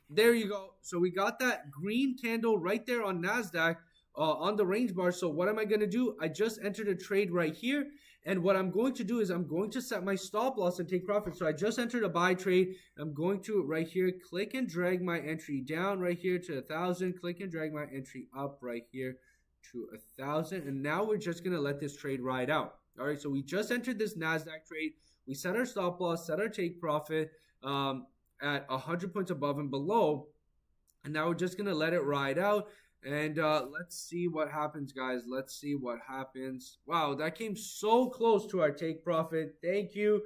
There you go. So we got that green candle right there on NASDAQ on the range bar. So what am I going to do? I just entered a trade right here. And what I'm going to do is I'm going to set my stop loss and take profit. So I just entered a buy trade. I'm going to right here, click and drag my entry down right here to 1,000. Click and drag my entry up right here to 1,000. And now we're just going to let this trade ride out. All right. So we just entered this NASDAQ trade. We set our stop loss, set our take profit at 100 points above and below. And now we're just going to let it ride out. And let's see what happens, guys. Let's see what happens. Wow, that came so close to our take profit. Thank you.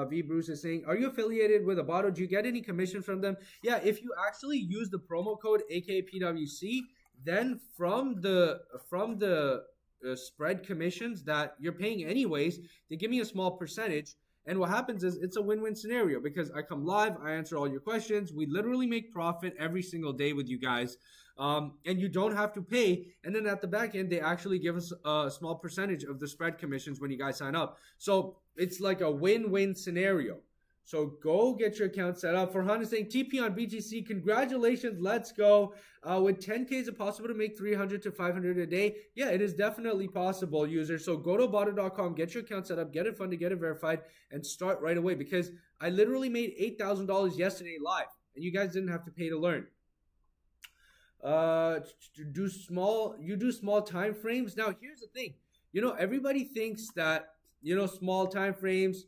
V. Bruce is saying, are you affiliated with Abato? Do you get any commission from them? Yeah, if you actually use the promo code AKPWC, then from the spread commissions that you're paying anyways, they give me a small percentage. And what happens is it's a win-win scenario because I come live, I answer all your questions. We literally make profit every single day with you guys. And you don't have to pay. And then at the back end, they actually give us a small percentage of the spread commissions when you guys sign up. So it's like a win-win scenario. So go get your account set up. Farhan is saying TP on BTC. Congratulations. Let's go. With 10K, is it possible to make 300 to 500 a day? Yeah, it is definitely possible, user. So go to Abato.com, get your account set up, get it funded, get it verified, and start right away because I literally made $8,000 yesterday live, and you guys didn't have to pay to learn. You do small time frames. Now, here's the thing. Everybody thinks that, small time frames,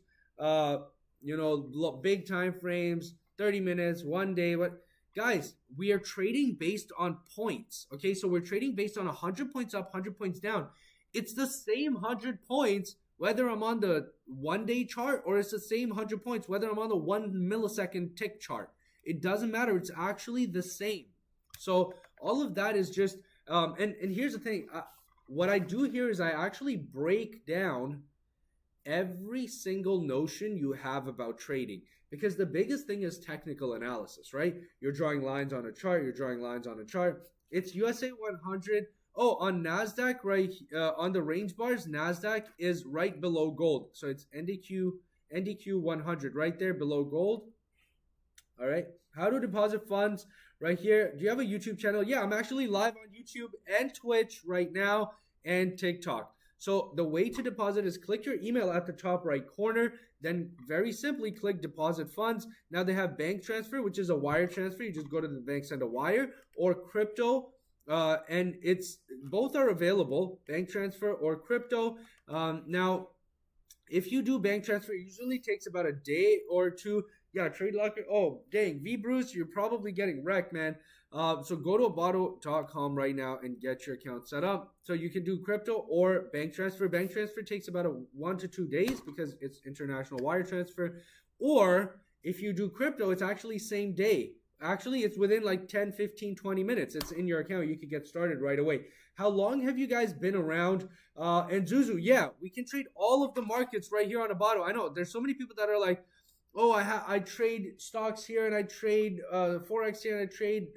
big time frames, 30 minutes, 1 day. But guys, we are trading based on points. Okay, so we're trading based on 100 points up, 100 points down. It's the same 100 points whether I'm on the 1 day chart or it's the same 100 points whether I'm on the 1 millisecond tick chart. It doesn't matter. It's actually the same. So all of that is just and here's the thing. What I do here is I actually break down every single notion you have about trading. Because the biggest thing is technical analysis, right? You're drawing lines on a chart, you're drawing lines on a chart. It's USA 100. Oh, on NASDAQ, right, on the range bars, NASDAQ is right below gold. So it's NDQ 100 right there below gold. All right. How to deposit funds right here. Do you have a YouTube channel? Yeah, I'm actually live on YouTube and Twitch right now and TikTok. So the way to deposit is click your email at the top right corner. Then very simply click deposit funds. Now they have bank transfer, which is a wire transfer. You just go to the bank, send a wire, or crypto. And it's both are available, bank transfer or crypto. Now, if you do bank transfer, it usually takes about a day or two. Yeah, trade locker. Oh, dang. V Bruce, you're probably getting wrecked, man. So go to Abato.com right now and get your account set up. So you can do crypto or bank transfer. Bank transfer takes about 1 to 2 days because it's international wire transfer. Or if you do crypto, it's actually same day. Actually, it's within like 10, 15, 20 minutes. It's in your account. You can get started right away. How long have you guys been around? And Zuzu, yeah, we can trade all of the markets right here on Abato. I know there's so many people that are like, oh, I trade stocks here and I trade Forex here and I trade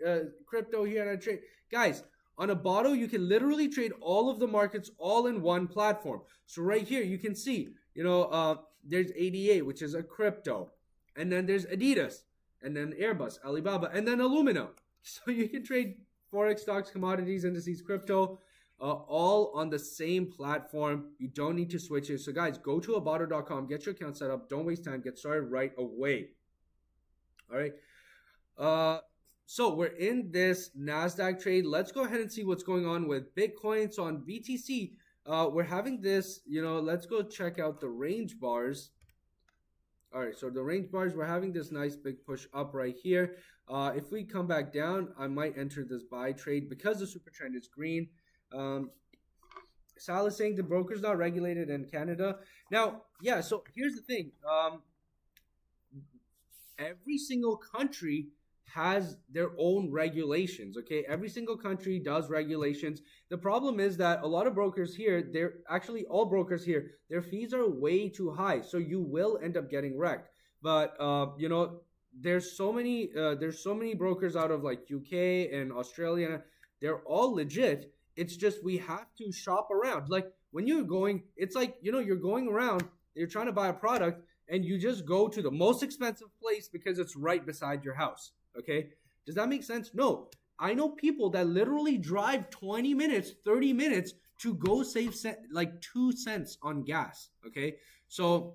crypto here and I trade. Guys, on Abato, you can literally trade all of the markets all in one platform. So right here, you can see, there's ADA, which is a crypto. And then there's Adidas. And then Airbus, Alibaba, and then Illumina. So you can trade Forex, stocks, commodities, indices, crypto, all on the same platform. You don't need to switch it. So guys, go to Abato.com, get your account set up. Don't waste time. Get started right away. All right. So we're in this NASDAQ trade. Let's go ahead and see what's going on with Bitcoin. So on BTC, we're having this, let's go check out the range bars. All right, so the range bars, we're having this nice big push up right here. If we come back down, I might enter this buy trade because the super trend is green. Sal is saying the broker's not regulated in Canada. Now, yeah, so here's the thing. Every single country has their own regulations, okay? Every single country does regulations. The problem is that a lot of brokers here, they're actually all brokers here, their fees are way too high. So you will end up getting wrecked. But, there's so many brokers out of like UK and Australia. They're all legit. It's just we have to shop around. Like when you're going, it's like, you're going around, you're trying to buy a product and you just go to the most expensive place because it's right beside your house. Okay, does that make sense? No, I know people that literally drive 20 minutes, 30 minutes to go save like 2 cents on gas. Okay, so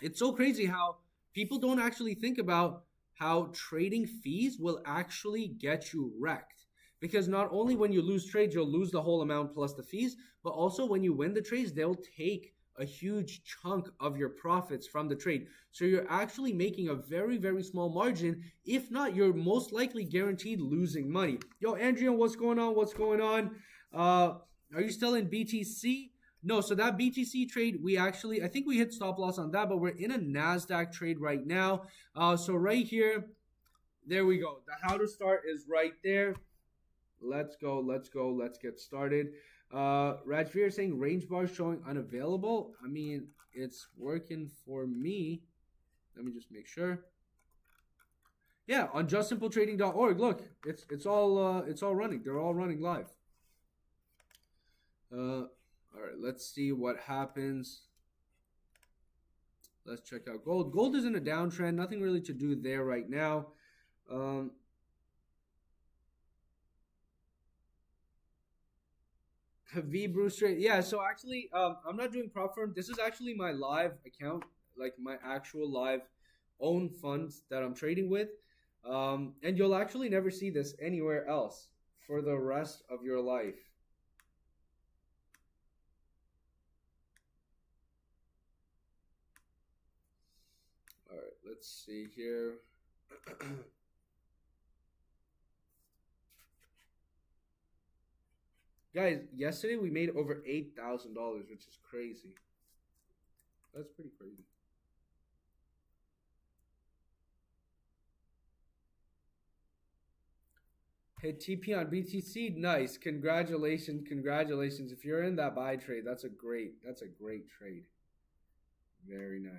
it's so crazy how people don't actually think about how trading fees will actually get you wrecked. Because not only when you lose trades, you'll lose the whole amount plus the fees, but also when you win the trades, they'll take a huge chunk of your profits from the trade. So you're actually making a very, very small margin. If not, you're most likely guaranteed losing money. Yo, Andrea, what's going on? What's going on? Are you still in BTC? No, so that BTC trade, I think we hit stop loss on that, but we're in a NASDAQ trade right now. So right here, there we go. The how to start is right there. Let's go. Let's get started. Rajveer saying range bars showing unavailable. I mean, it's working for me. Let me just make sure. Yeah, on justsimpletrading.org. Look, it's all running. They're all running live. All right, let's see what happens. Let's check out gold. Gold is in a downtrend. Nothing really to do there right now. V Bruce trade. Yeah, so actually, I'm not doing prop firm. This is actually my live account, like my actual live own funds that I'm trading with. And you'll actually never see this anywhere else for the rest of your life. All right, let's see here. Guys, yesterday we made over $8,000, which is crazy. That's pretty crazy. Hit TP on BTC, nice. Congratulations. If you're in that buy trade, that's a great trade. Very nice.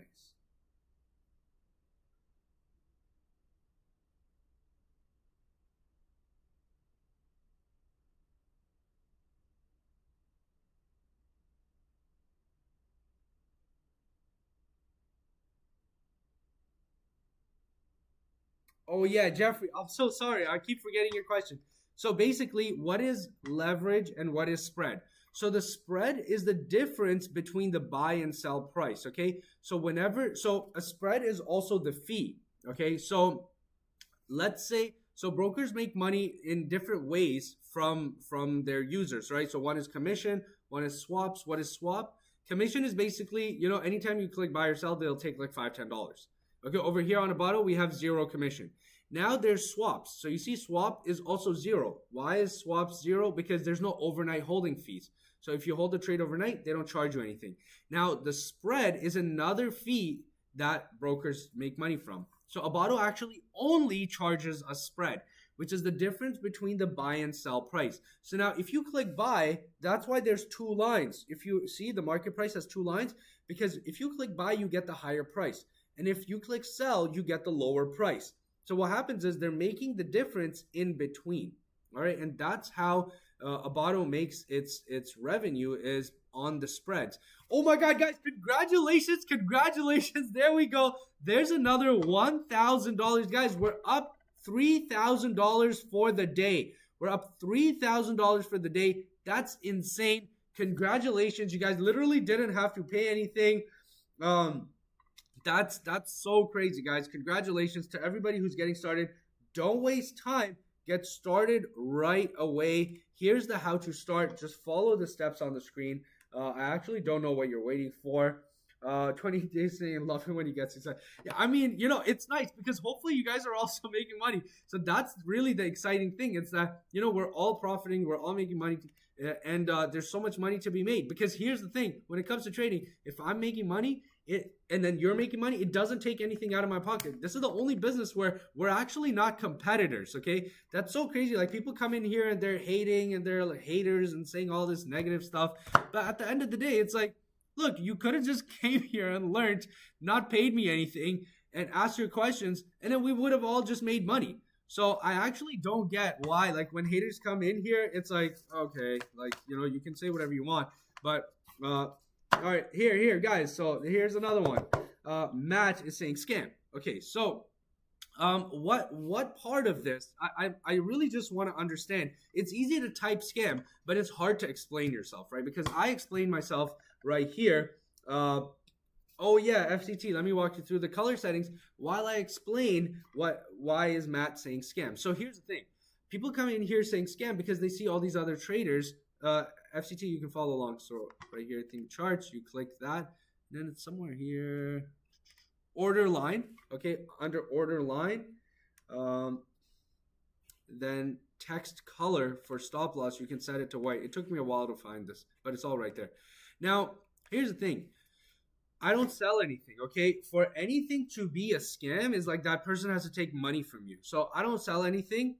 Oh yeah, Jeffrey, I'm so sorry. I keep forgetting your question. So basically, what is leverage and what is spread? So the spread is the difference between the buy and sell price, okay? So a spread is also the fee, okay? So let's say so brokers make money in different ways from their users, right? So one is commission, one is swaps. What is swap? Commission is basically, anytime you click buy or sell, they'll take like $5 $10. Okay, over here on Abato we have zero commission. Now there's swaps. So you see swap is also zero. Why is swap zero? Because there's no overnight holding fees. So if you hold the trade overnight, they don't charge you anything. Now the spread is another fee that brokers make money from. So Abato actually only charges a spread, which is the difference between the buy and sell price. So now if you click buy, that's why there's two lines. If you see, the market price has two lines, because if you click buy, you get the higher price. And if you click sell, you get the lower price. So what happens is they're making the difference in between. All right, and that's how Abato makes its revenue, is on the spreads. Oh my God, guys, congratulations, congratulations. There we go. There's another $1,000. Guys, we're up $3,000 for the day. We're up $3,000 for the day. That's insane. Congratulations. You guys literally didn't have to pay anything. That's so crazy, guys. Congratulations to everybody who's getting started. Don't waste time. Get started right away. Here's the how to start. Just follow the steps on the screen. I actually don't know what you're waiting for. 20 days saying love it when he gets excited. Yeah, I mean, it's nice because hopefully you guys are also making money. So that's really the exciting thing. It's that, we're all profiting. We're all making money. And there's so much money to be made. Because here's the thing. When it comes to trading, if I'm making money, and then you're making money, it doesn't take anything out of my pocket. This is the only business where we're actually not competitors, okay? That's so crazy. Like, people come in here and they're hating and they're like haters and saying all this negative stuff. But at the end of the day, it's like, look, you could have just came here and learned, not paid me anything, and asked your questions, and then we would have all just made money. So I actually don't get why, like, when haters come in here, it's like, okay, like, you can say whatever you want. But, all right, here, guys. So here's another one. Matt is saying scam. Okay, so what part of this? I really just want to understand. It's easy to type scam, but it's hard to explain yourself, right? Because I explain myself right here. Oh yeah, FCT. Let me walk you through the color settings while I explain why is Matt saying scam. So here's the thing. People come in here saying scam because they see all these other traders. FCT, you can follow along. So right here, theme charts, you click that. And then it's somewhere here. Order line. Okay, under order line. Then text color for stop loss, you can set it to white. It took me a while to find this, but it's all right there. Now, here's the thing. I don't sell anything, okay? For anything to be a scam is like that person has to take money from you. So I don't sell anything.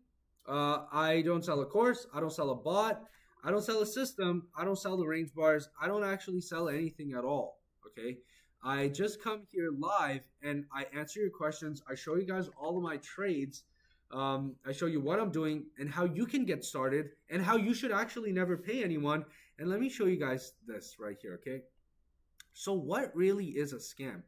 I don't sell a course. I don't sell a bot. I don't sell a system. I don't sell the range bars. I don't actually sell anything at all, okay? I just come here live and I answer your questions. I show you guys all of my trades. I show you what I'm doing and how you can get started and how you should actually never pay anyone. And let me show you guys this right here, okay? So what really is a scam?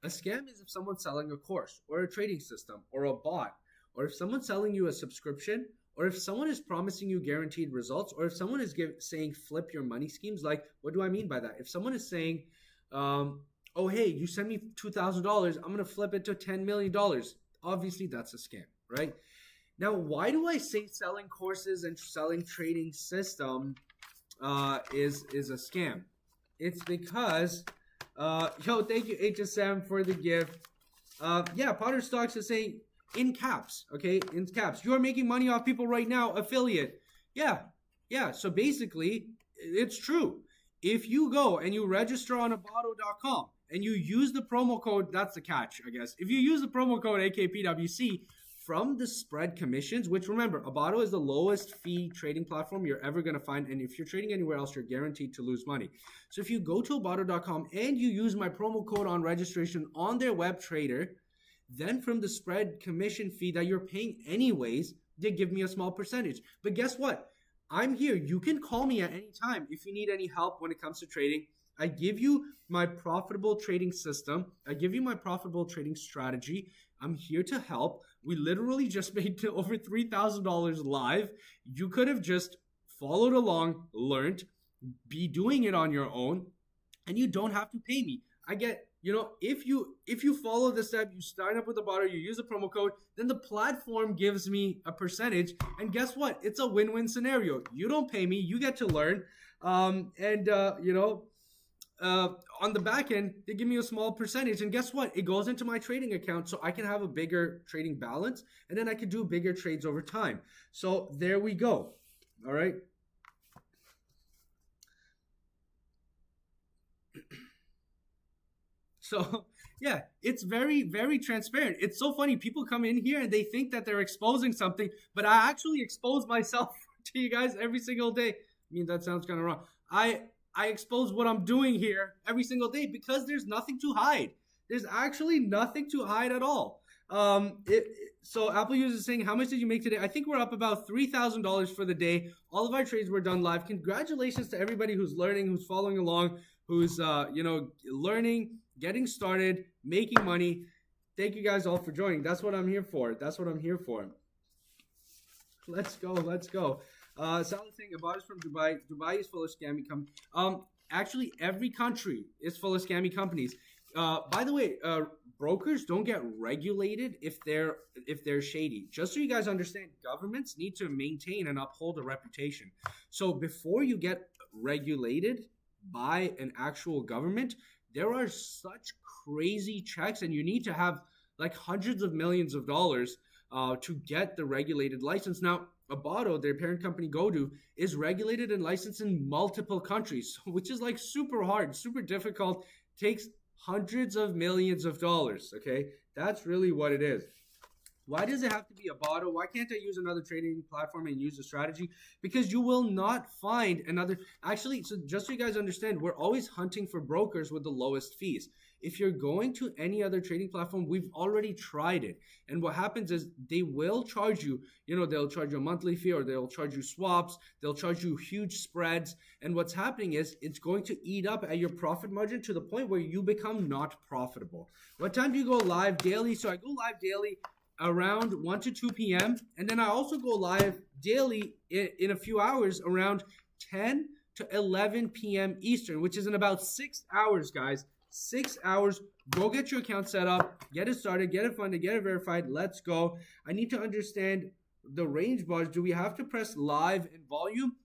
A scam is if someone's selling a course or a trading system or a bot, or if someone's selling you a subscription, or if someone is promising you guaranteed results, or if someone is saying flip your money schemes. Like, what do I mean by that? If someone is saying, oh, hey, you send me $2,000, I'm going to flip it to $10 million. Obviously, that's a scam, right? Now, why do I say selling courses and selling trading system is a scam? It's because, thank you, HSM, for the gift. Yeah, Potter Stocks is saying, in caps, okay? In caps. You're making money off people right now, affiliate. Yeah. So basically, it's true. If you go and you register on Abato.com and you use the promo code, that's the catch, I guess. If you use the promo code AKPWC from the spread commissions, which remember, Abato is the lowest fee trading platform you're ever going to find. And if you're trading anywhere else, you're guaranteed to lose money. So if you go to abato.com and you use my promo code on registration on their web trader, then from the spread commission fee that you're paying anyways, they give me a small percentage. But guess what? I'm here. You can call me at any time if you need any help when it comes to trading. I give you my profitable trading system. I give you my profitable trading strategy. I'm here to help. We literally just made over $3,000 live. You could have just followed along, learned, be doing it on your own, and you don't have to pay me. I get, if you follow the step, you sign up with Abato, you use the promo code, then the platform gives me a percentage. And guess what? It's a win-win scenario. You don't pay me, you get to learn. On the back end, they give me a small percentage, and guess what? It goes into my trading account so I can have a bigger trading balance, and then I can do bigger trades over time. So there we go. All right. So yeah, it's very, very transparent. It's so funny. People come in here and they think that they're exposing something, but I actually expose myself to you guys every single day. I mean, that sounds kind of wrong. I expose what I'm doing here every single day because there's nothing to hide. There's actually nothing to hide at all. So Apple users saying, how much did you make today? I think we're up about $3,000 for the day. All of our trades were done live. Congratulations to everybody who's learning, who's following along, who's learning, getting started, making money. Thank you guys all for joining. That's what I'm here for. Let's go. Salad saying Abato is from Dubai. Dubai is full of scammy companies. Actually, every country is full of scammy companies. By the way, brokers don't get regulated if they're shady. Just so you guys understand, governments need to maintain and uphold a reputation. So before you get regulated by an actual government, there are such crazy checks, and you need to have like hundreds of millions of dollars to get the regulated license. Now, Abato, their parent company GoDo, is regulated and licensed in multiple countries, which is like super hard, super difficult, takes hundreds of millions of dollars, okay? That's really what it is. Why does it have to be Abato? Why can't I use another trading platform and use a strategy? Because you will not find another. Actually, so just so you guys understand, we're always hunting for brokers with the lowest fees. If you're going to any other trading platform, we've already tried it. And what happens is they will charge you, they'll charge you a monthly fee, or they'll charge you swaps. They'll charge you huge spreads. And what's happening is it's going to eat up at your profit margin to the point where you become not profitable. What time do you go live daily? So I go live daily around 1 to 2 p.m. And then I also go live daily in a few hours around 10 to 11 p.m. Eastern, which is in about 6 hours, guys. 6 hours. Go get your account set up, get it started, get it funded, get it verified. Let's go. I need to understand the range bars. Do we have to press live in volume?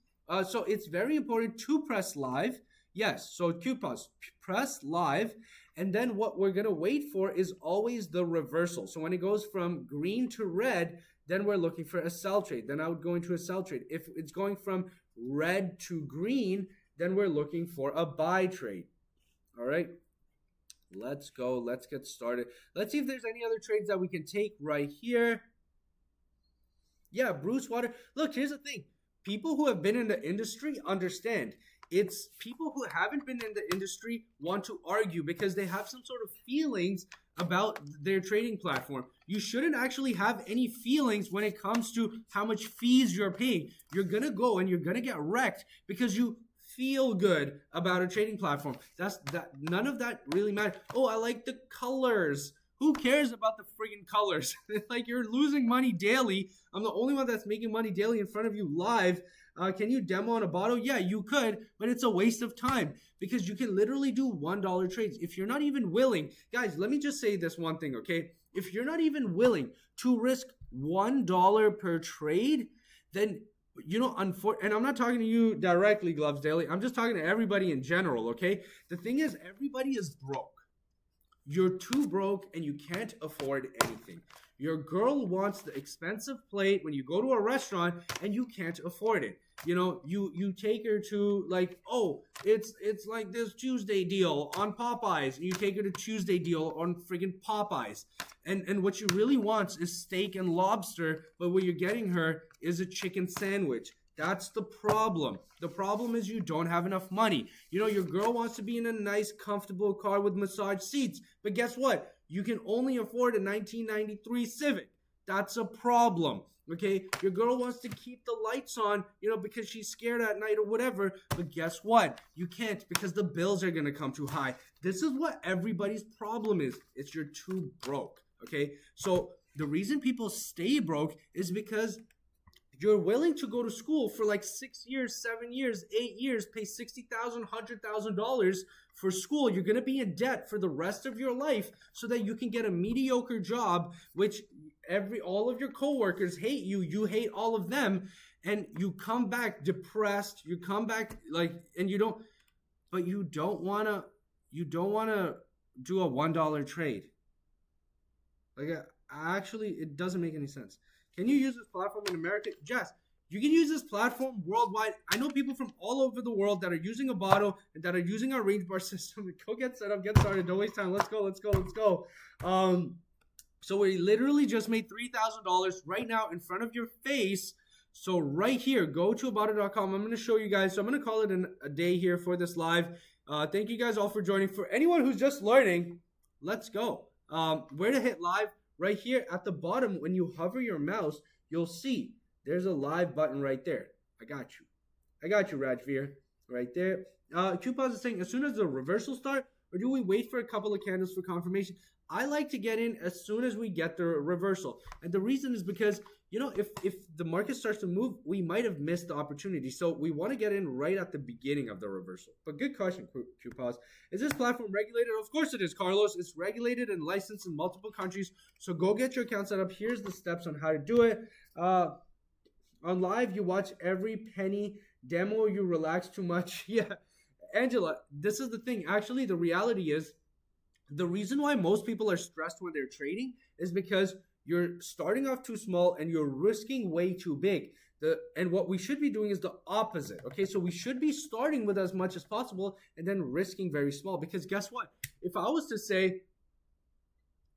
So it's very important to press live. Yes. So QPOS, press live. And then what we're going to wait for is always the reversal. So when it goes from green to red, then we're looking for a sell trade. Then I would go into a sell trade. If it's going from red to green, then we're looking for a buy trade. All right. Let's go. Let's get started. Let's see if there's any other trades that we can take right here. Yeah, Bruce Water. Look, here's the thing. People who have been in the industry understand. It's people who haven't been in the industry want to argue because they have some sort of feelings about their trading platform. You shouldn't actually have any feelings when it comes to how much fees you're paying. You're going to go and you're going to get wrecked because you feel good about a trading platform. None of that really matters. Oh, I like the colors. Who cares about the friggin' colors? Like, you're losing money daily. I'm the only one that's making money daily in front of you live. Can you demo on Abato? Yeah, you could, but it's a waste of time because you can literally do $1 trades. If you're not even willing, guys, let me just say this one thing, okay? If you're not even willing to risk $1 per trade, then and I'm not talking to you directly, Gloves Daily. I'm just talking to everybody in general, okay? The thing is, everybody is broke. You're too broke and you can't afford anything. Your girl wants the expensive plate when you go to a restaurant and you can't afford it. You know, you take her to like, oh, it's like this Tuesday deal on Popeyes, and you take her to Tuesday deal on friggin' Popeyes. And what she really wants is steak and lobster, but what you're getting her is a chicken sandwich. That's the problem. The problem is you don't have enough money. You know, your girl wants to be in a nice, comfortable car with massage seats. But guess what? You can only afford a 1993 Civic. That's a problem. Okay? Your girl wants to keep the lights on, you know, because she's scared at night or whatever. But guess what? You can't because the bills are going to come too high. This is what everybody's problem is. It's you're too broke. Okay? So the reason people stay broke is because you're willing to go to school for like 6 years, 7 years, 8 years, pay $60,000, $100,000 for school. You're going to be in debt for the rest of your life so that you can get a mediocre job, which all of your coworkers hate you. You hate all of them. And you come back depressed. You come back and you don't want to do a $1 trade. Actually, it doesn't make any sense. Can you use this platform in America? Yes, you can use this platform worldwide. I know people from all over the world that are using Avado and that are using our range bar system. Go get set up, get started. Don't waste time. Let's go. So we literally just made $3,000 right now in front of your face. So right here, go to Avado.com. I'm going to show you guys. So I'm going to call it a day here for this live. Thank you guys all for joining. For anyone who's just learning, let's go. Where to hit live? Right here at the bottom, when you hover your mouse, you'll see there's a live button right there. I got you, Rajveer, right there. Coupons is saying, as soon as the reversal start, or do we wait for a couple of candles for confirmation? I like to get in as soon as we get the reversal. And the reason is because, you know, if the market starts to move, we might have missed the opportunity. So we want to get in right at the beginning of the reversal. But good question, Coupons. Is this platform regulated? Of course it is, Carlos. It's regulated and licensed in multiple countries. So go get your account set up. Here's the steps on how to do it. On live, you watch every penny. Demo, you relax too much. Yeah. Angela, this is the thing. Actually, the reality is, the reason why most people are stressed when they're trading is because you're starting off too small and you're risking way too big. And what we should be doing is the opposite. Okay, so we should be starting with as much as possible and then risking very small. Because guess what? If I was to say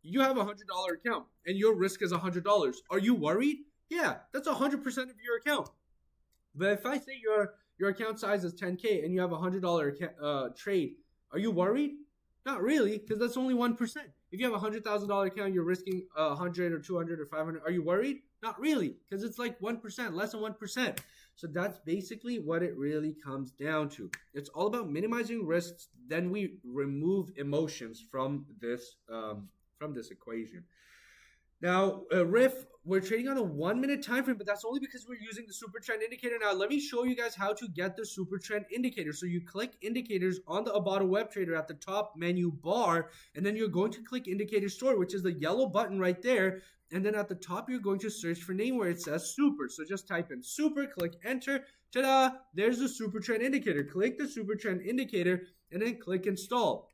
you have a $100 account and your risk is $100, are you worried? Yeah, that's 100% of your account. But if I say your account size is $10K and you have a $100 trade, are you worried? Not really, because that's only 1%. If you have a $100,000 account, you're risking 100 or 200 or 500. Are you worried? Not really, because it's like 1%, less than 1%. So that's basically what it really comes down to. It's all about minimizing risks. Then we remove emotions from this equation. Now, Riff, we're trading on a 1 minute time frame, but that's only because we're using the super trend indicator. Now, let me show you guys how to get the super trend indicator. So you click indicators on the Avado web trader at the top menu bar, and then you're going to click indicator store, which is the yellow button right there. And then at the top, you're going to search for name where it says super. So just type in super, click enter. Ta-da! There's the super trend indicator. Click the super trend indicator and then click install.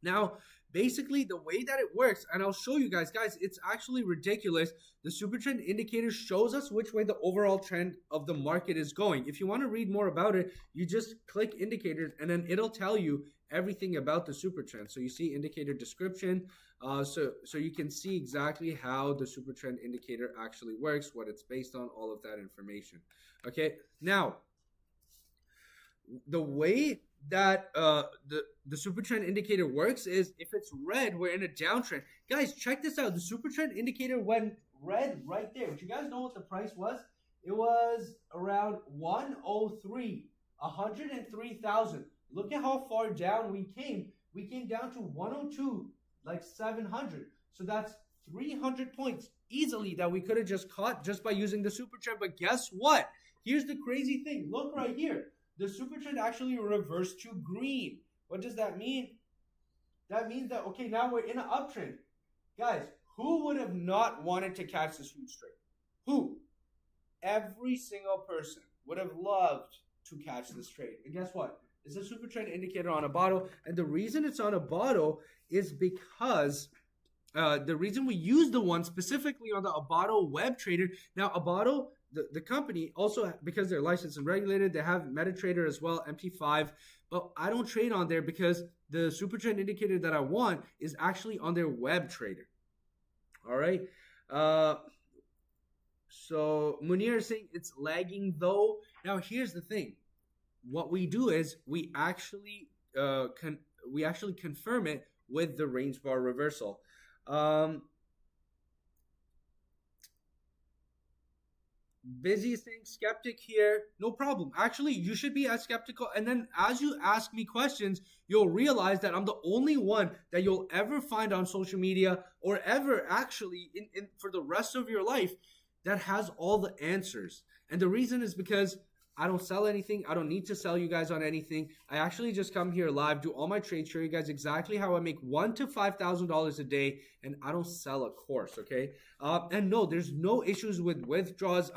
Now, basically, the way that it works, and I'll show you guys, it's actually ridiculous. The super trend indicator shows us which way the overall trend of the market is going. If you want to read more about it, you just click indicators and then it'll tell you everything about the super trend. So you see indicator description. So you can see exactly how the super trend indicator actually works, what it's based on, all of that information. Okay, now the way that the super trend indicator works is if it's red, we're in a downtrend. Guys, check this out. The super trend indicator went red right there. Do you guys know what the price was? It was around 103, 103,000. Look at how far down we came. We came down to 102, like 700. So that's 300 points easily that we could have just caught just by using the super trend. But guess what? Here's the crazy thing. Look right here. The super trend actually reversed to green. What does that mean? That means that, okay, now we're in an uptrend. Guys, who would have not wanted to catch this huge trade? Who? Every single person would have loved to catch this trade. And guess what? It's a super trend indicator on Avado. And the reason it's on Avado is because the reason we use the one specifically on the Abato web trader. Now, Abato, the company, also because they're licensed and regulated, they have MetaTrader as well, MT5. But I don't trade on there because the super trend indicator that I want is actually on their web trader. All right. So Munir is saying it's lagging though. Now here's the thing. What we do is we actually confirm it with the range bar reversal. Busy saying skeptic here. No problem. Actually, you should be as skeptical. And then as you ask me questions, you'll realize that I'm the only one that you'll ever find on social media or ever actually in for the rest of your life that has all the answers. And the reason is because I don't sell anything. I don't need to sell you guys on anything. I actually just come here live, do all my trades, show you guys exactly how I make $1,000 to $5,000 a day, and I don't sell a course, okay? And no, there's no issues with withdrawals.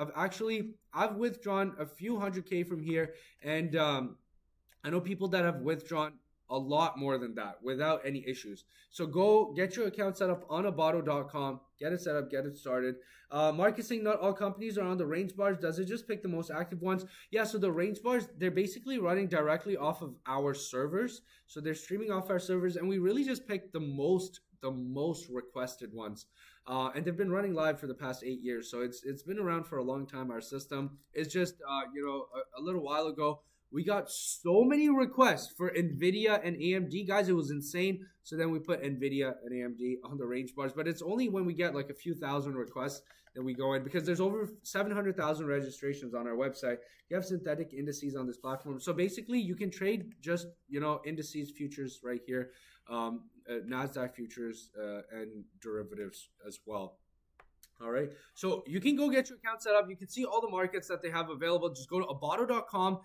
I've withdrawn a few 100K from here, and I know people that have withdrawn a lot more than that without any issues. So go get your account set up on abato.com, get it set up, get it started. Mark is saying not all companies are on the range bars. Does it just pick the most active ones? Yeah, so the range bars, they're basically running directly off of our servers. So they're streaming off our servers, and we really just pick the most requested ones. And they've been running live for the past 8 years. So it's been around for a long time. Our system is just, a little while ago, we got so many requests for NVIDIA and AMD, guys. It was insane. So then we put NVIDIA and AMD on the range bars. But it's only when we get like a few thousand requests that we go in, because there's over 700,000 registrations on our website. You have synthetic indices on this platform. So basically, you can trade just, indices, futures right here, NASDAQ futures and derivatives as well. All right. So you can go get your account set up. You can see all the markets that they have available. Just go to abato.com.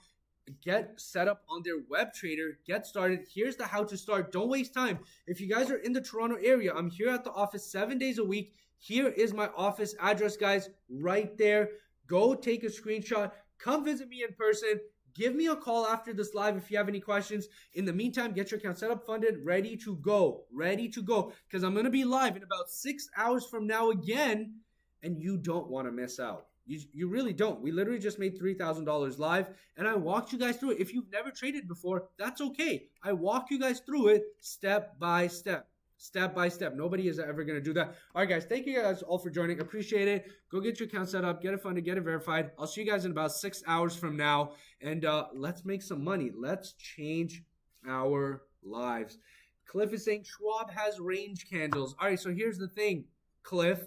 Get set up on their web trader, get started. Here's the how to start. Don't waste time. If you guys are in the Toronto area, I'm here at the office 7 days a week. Here is my office address, guys, right there. Go take a screenshot. Come visit me in person. Give me a call after this live if you have any questions. In the meantime, get your account set up, funded, ready to go. Ready to go. Because I'm going to be live in about 6 hours from now again, and you don't want to miss out. You really don't. We literally just made $3,000 live, and I walked you guys through it. If you've never traded before, that's okay. I walk you guys through it step by step. Step by step. Nobody is ever going to do that. All right, guys. Thank you guys all for joining. Appreciate it. Go get your account set up. Get it funded. Get it verified. I'll see you guys in about 6 hours from now, and let's make some money. Let's change our lives. Cliff is saying Schwab has range candles. All right, so here's the thing, Cliff.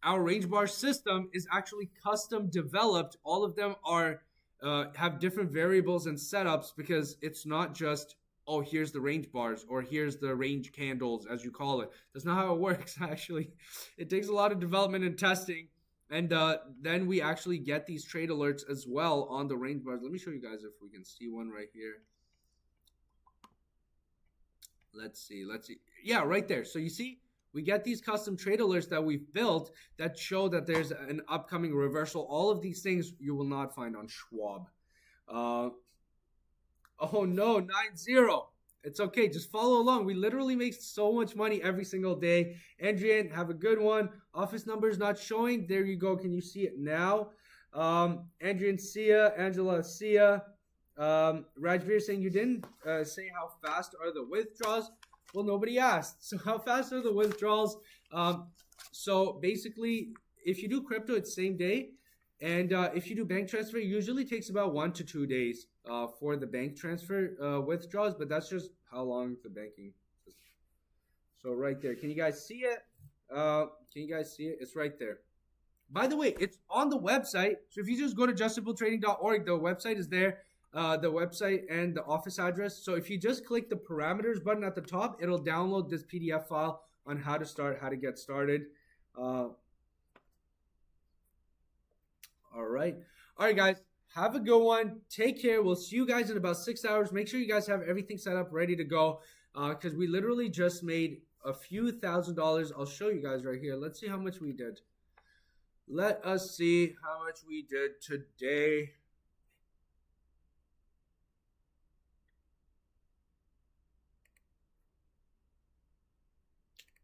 Our range bar system is actually custom developed. All of them are have different variables and setups, because it's not just, oh, here's the range bars or here's the range candles, as you call it. That's not how it works, actually. It takes a lot of development and testing. And then we actually get these trade alerts as well on the range bars. Let me show you guys if we can see one right here. Let's see. Yeah, right there. So you see, we get these custom trade alerts that we've built that show that there's an upcoming reversal. All of these things you will not find on Schwab. Oh no, 9-0. It's okay. Just follow along. We literally make so much money every single day. Andrian, have a good one. Office number is not showing. There you go. Can you see it now? Andrian, see ya. Angela, see ya. Rajveer saying you didn't say how fast are the withdrawals. Well, nobody asked. So how fast are the withdrawals? So basically, if you do crypto, it's same day. And if you do bank transfer, it usually takes about 1 to 2 days for the bank transfer withdrawals. But that's just how long the banking is. So right there. Can you guys see it? It's right there. By the way, it's on the website. So if you just go to justsimpletrading.org, the website is there. The website and the office address. So if you just click the parameters button at the top, it'll download this PDF file on how to start, how to get started. All right, guys. Have a good one. Take care. We'll see you guys in about 6 hours. Make sure you guys have everything set up, ready to go, because we literally just made a few $1,000s. I'll show you guys right here. Let's see how much we did. Let us see how much we did today.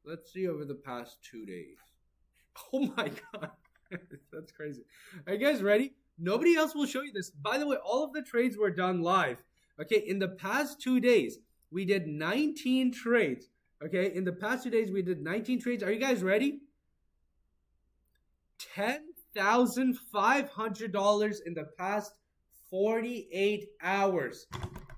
Let's see over the past 2 days. Oh my god. That's crazy. Are you guys ready? Nobody else will show you this. By the way, all of the trades were done live. Okay, in the past 2 days, we did 19 trades. Okay, in the past 2 days, we did 19 trades. Are you guys ready? $10,500 in the past 48 hours.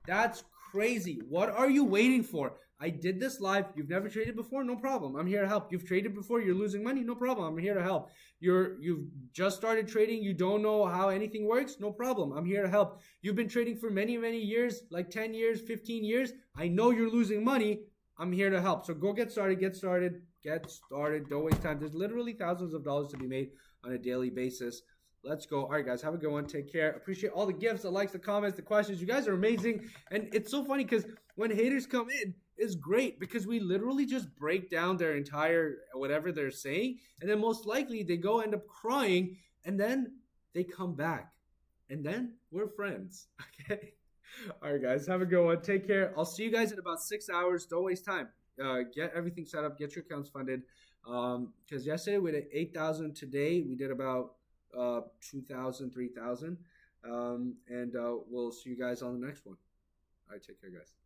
That's crazy. What are you waiting for? I did this live. You've never traded before? No problem. I'm here to help. You've traded before, you're losing money? No problem. I'm here to help. You've just started trading, you don't know how anything works? No problem. I'm here to help. You've been trading for many, many years, like 10 years, 15 years. I know you're losing money. I'm here to help. So go get started, get started, get started. Don't waste time. There's literally thousands of dollars to be made on a daily basis. Let's go. All right, guys, have a good one. Take care. Appreciate all the gifts, the likes, the comments, the questions. You guys are amazing. And it's so funny because when haters come in, it's great because we literally just break down their entire whatever they're saying. And then most likely they go end up crying and then they come back. And then we're friends. Okay. All right, guys, have a good one. Take care. I'll see you guys in about 6 hours. Don't waste time. Get everything set up. Get your accounts funded. Because yesterday we did 8,000. Today we did about 2,000, 3,000. And we'll see you guys on the next one. All right, take care, guys.